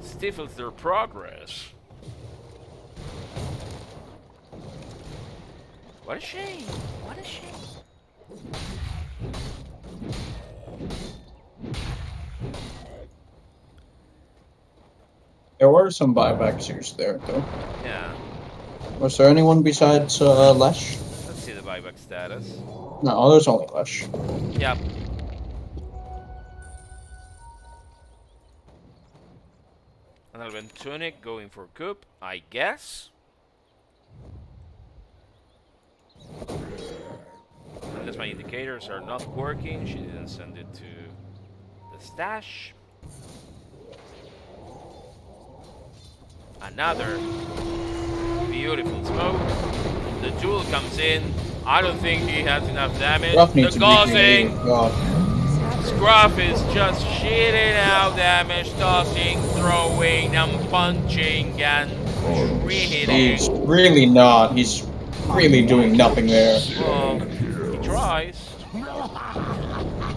stifles their progress. What a shame. What a shame. There were some buybacks here there, though. Yeah. Was there anyone besides Lesh? Let's see the buyback status. No, there's only Lesh. Yep. And Alvin Tunic going for Coop, I guess. Unless my indicators are not working, she didn't send it to the stash. Another beautiful smoke. The duel comes in. I don't think he has enough damage. Scruff needs The to causing. be God. Scruff is just shitting out damage, tossing, throwing, and punching, and He's hitting. really not. He's really doing nothing there. Well, he tries.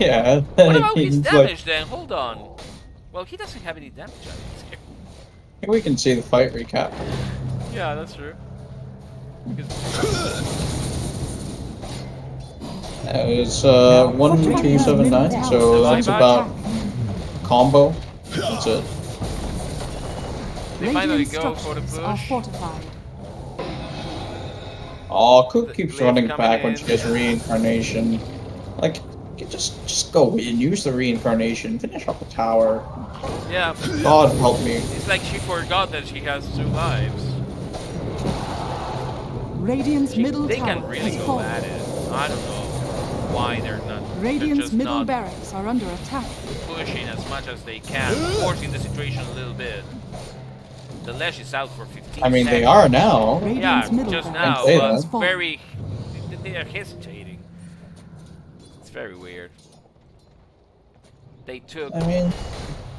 Yeah. What about his he's damage then? Hold on. Well, he doesn't have any damage. We can see the fight recap. Yeah, that's true. It's 1279, so that's about combo. That's it. They finally Radiant go for the structures are push. fortified. Oh, Coop keeps Blade running coming back when in. she gets reincarnation. Like, just go in, use the reincarnation, finish off the tower. Yeah. God help me. It's like she forgot that she has 2 lives. Radiant's middle They tower can really has go fallen. at it. I don't know why they're not. They're Radiant's just middle not barracks are under attack. pushing as much as they can, forcing the situation a little bit. The Lesh is out for 15 I mean, seconds. they are now. Radiant's Yeah, middle just barracks now, say but that. has fallen. very. They are hesitating. It's very weird. They took I mean,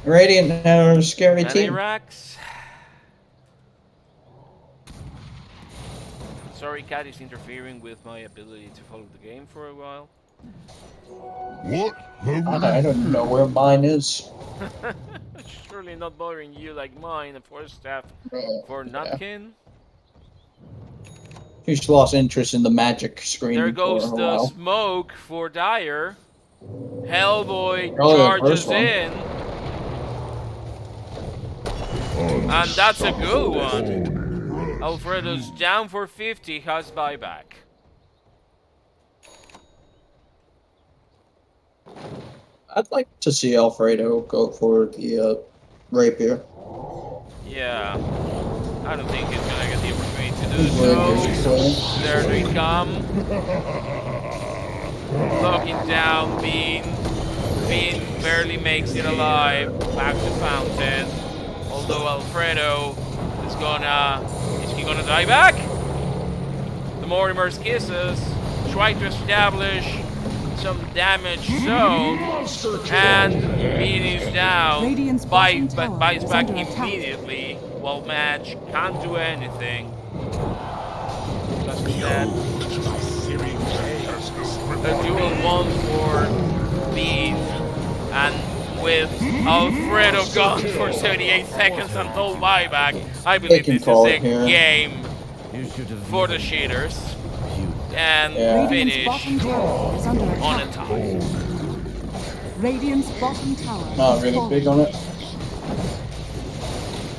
Radiant are a scary many team. racks. Sorry, Cat is interfering with my ability to follow the game for a while. What have I don't know where mine is. Surely not bothering you like mine, the force staff for Yeah. Nutkin. She's lost interest in the magic screen There for goes a the while. smoke for Dire. Hellboy Oh, the charges first one. in. And that's a good one. Alfredo's down for 50, has buyback. I'd like to see Alfredo go for the rapier. Yeah. I don't think he's gonna get the opportunity to do Rapier, so. so- There they come. Locking down Bean. Bean barely makes it alive. Back to Fountain. Although Alfredo is he gonna die back? The Mortimer's kisses. Try to establish some damage zone. And Bean is down. Radiant's But bottom tower buys is back under attack. immediately. Well, Match can't do anything. That's dead. A dual one for Bean, and with Alfredo gone for 78 seconds and no buyback, I believe can this is call a it here. game You should have for the cheaters. And Yeah. Radiant's finish bottom tower is under on a attack. tie. Radiant's bottom tower Not has really fallen. big on it.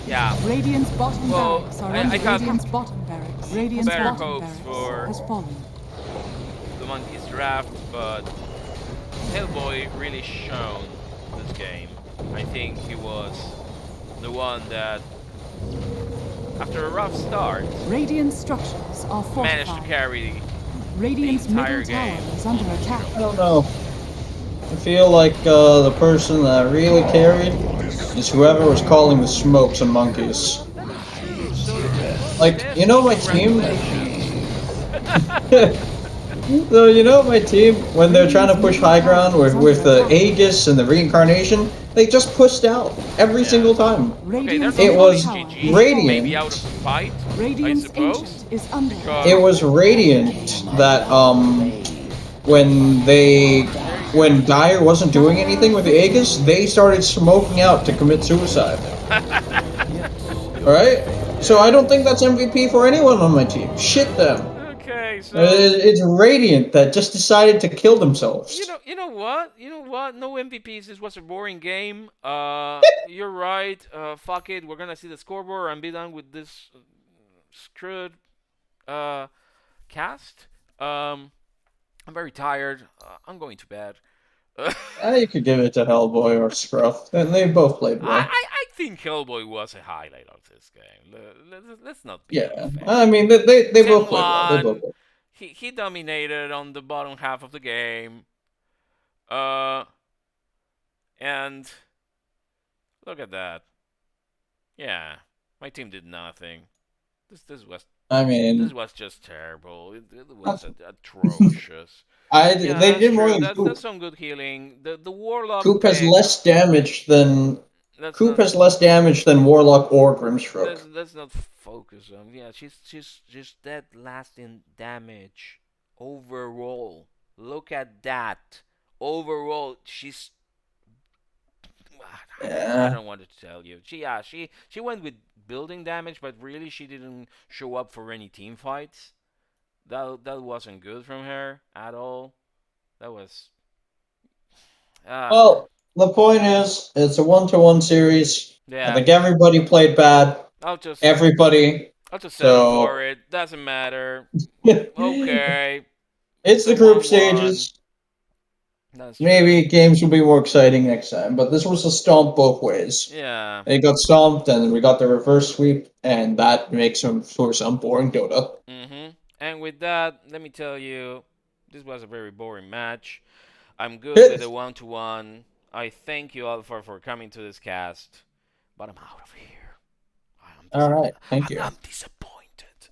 Yeah. Radiant's bottom Well, barracks are I under got Radiant's bottom barracks. Radiant's better bottom hopes barracks for- has fallen. The Monkey's draft, but Hellboy really shone this game. I think he was the one that after a rough start, Radiant structures are managed to fortified. carry Radiant's the entire middle tower game. is under attack. I don't know. I feel like the person that really carried is whoever was calling the smokes and monkeys. Like, you know my team? So, you know my team, when they're trying to push high ground with the Aegis and the reincarnation, they just pushed out every single time. Okay, they're not It was calling GG, Radiant. maybe out of spite, I Radiant's suppose. ancient is under Because It was Radiant that, when Dire wasn't doing anything with the Aegis, they started smoking out to commit suicide. Alright? So I don't think that's MVP for anyone on my team. Shit them. okay, so It's Radiant that just decided to kill themselves. you know what? No MVPs. This was a boring game. You're right. Fuck it. We're gonna see the scoreboard and be done with this screwed cast. I'm very tired. I'm going to bed. You could give it to Hellboy or Scruff. They both played well. I think Hellboy was a highlight of this game. Let's not be Yeah, unfair. I mean they both played well. They 10-1. both played. He dominated on the bottom half of the game. And look at that. Yeah, my team did nothing. This was just terrible. It was atrocious. Yeah, They that's did more true. than That's Coop. some good healing. The Warlock Coop has pick, less damage than Let's Coop not, has less damage than Warlock or Grimstroke. let's not focus on. Yeah, she's dead last in damage overall. Look at that. Overall, she's. I Yeah. don't want to tell you. She went with building damage, but really she didn't show up for any team fights. That wasn't good from her at all. That was. Well, the point is, it's a 1-1 series. Yeah. I think everybody played bad. I'll just Everybody. settle So for it. Doesn't matter. Okay. it's the a group 1-1. stages. That's Maybe true. games will be more exciting next time, but this was a stomp both ways. Yeah. They got stomped, and we got the reverse sweep, and that makes for some boring Dota. And with that, let me tell you, this was a very boring match. I'm good with a 1-1. I thank you, Alphard, for coming to this cast, but I'm out of here. All right, thank you. I'm disappointed.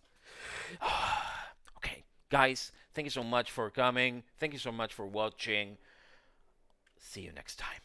Okay, guys, thank you so much for coming. Thank you so much for watching. See you next time.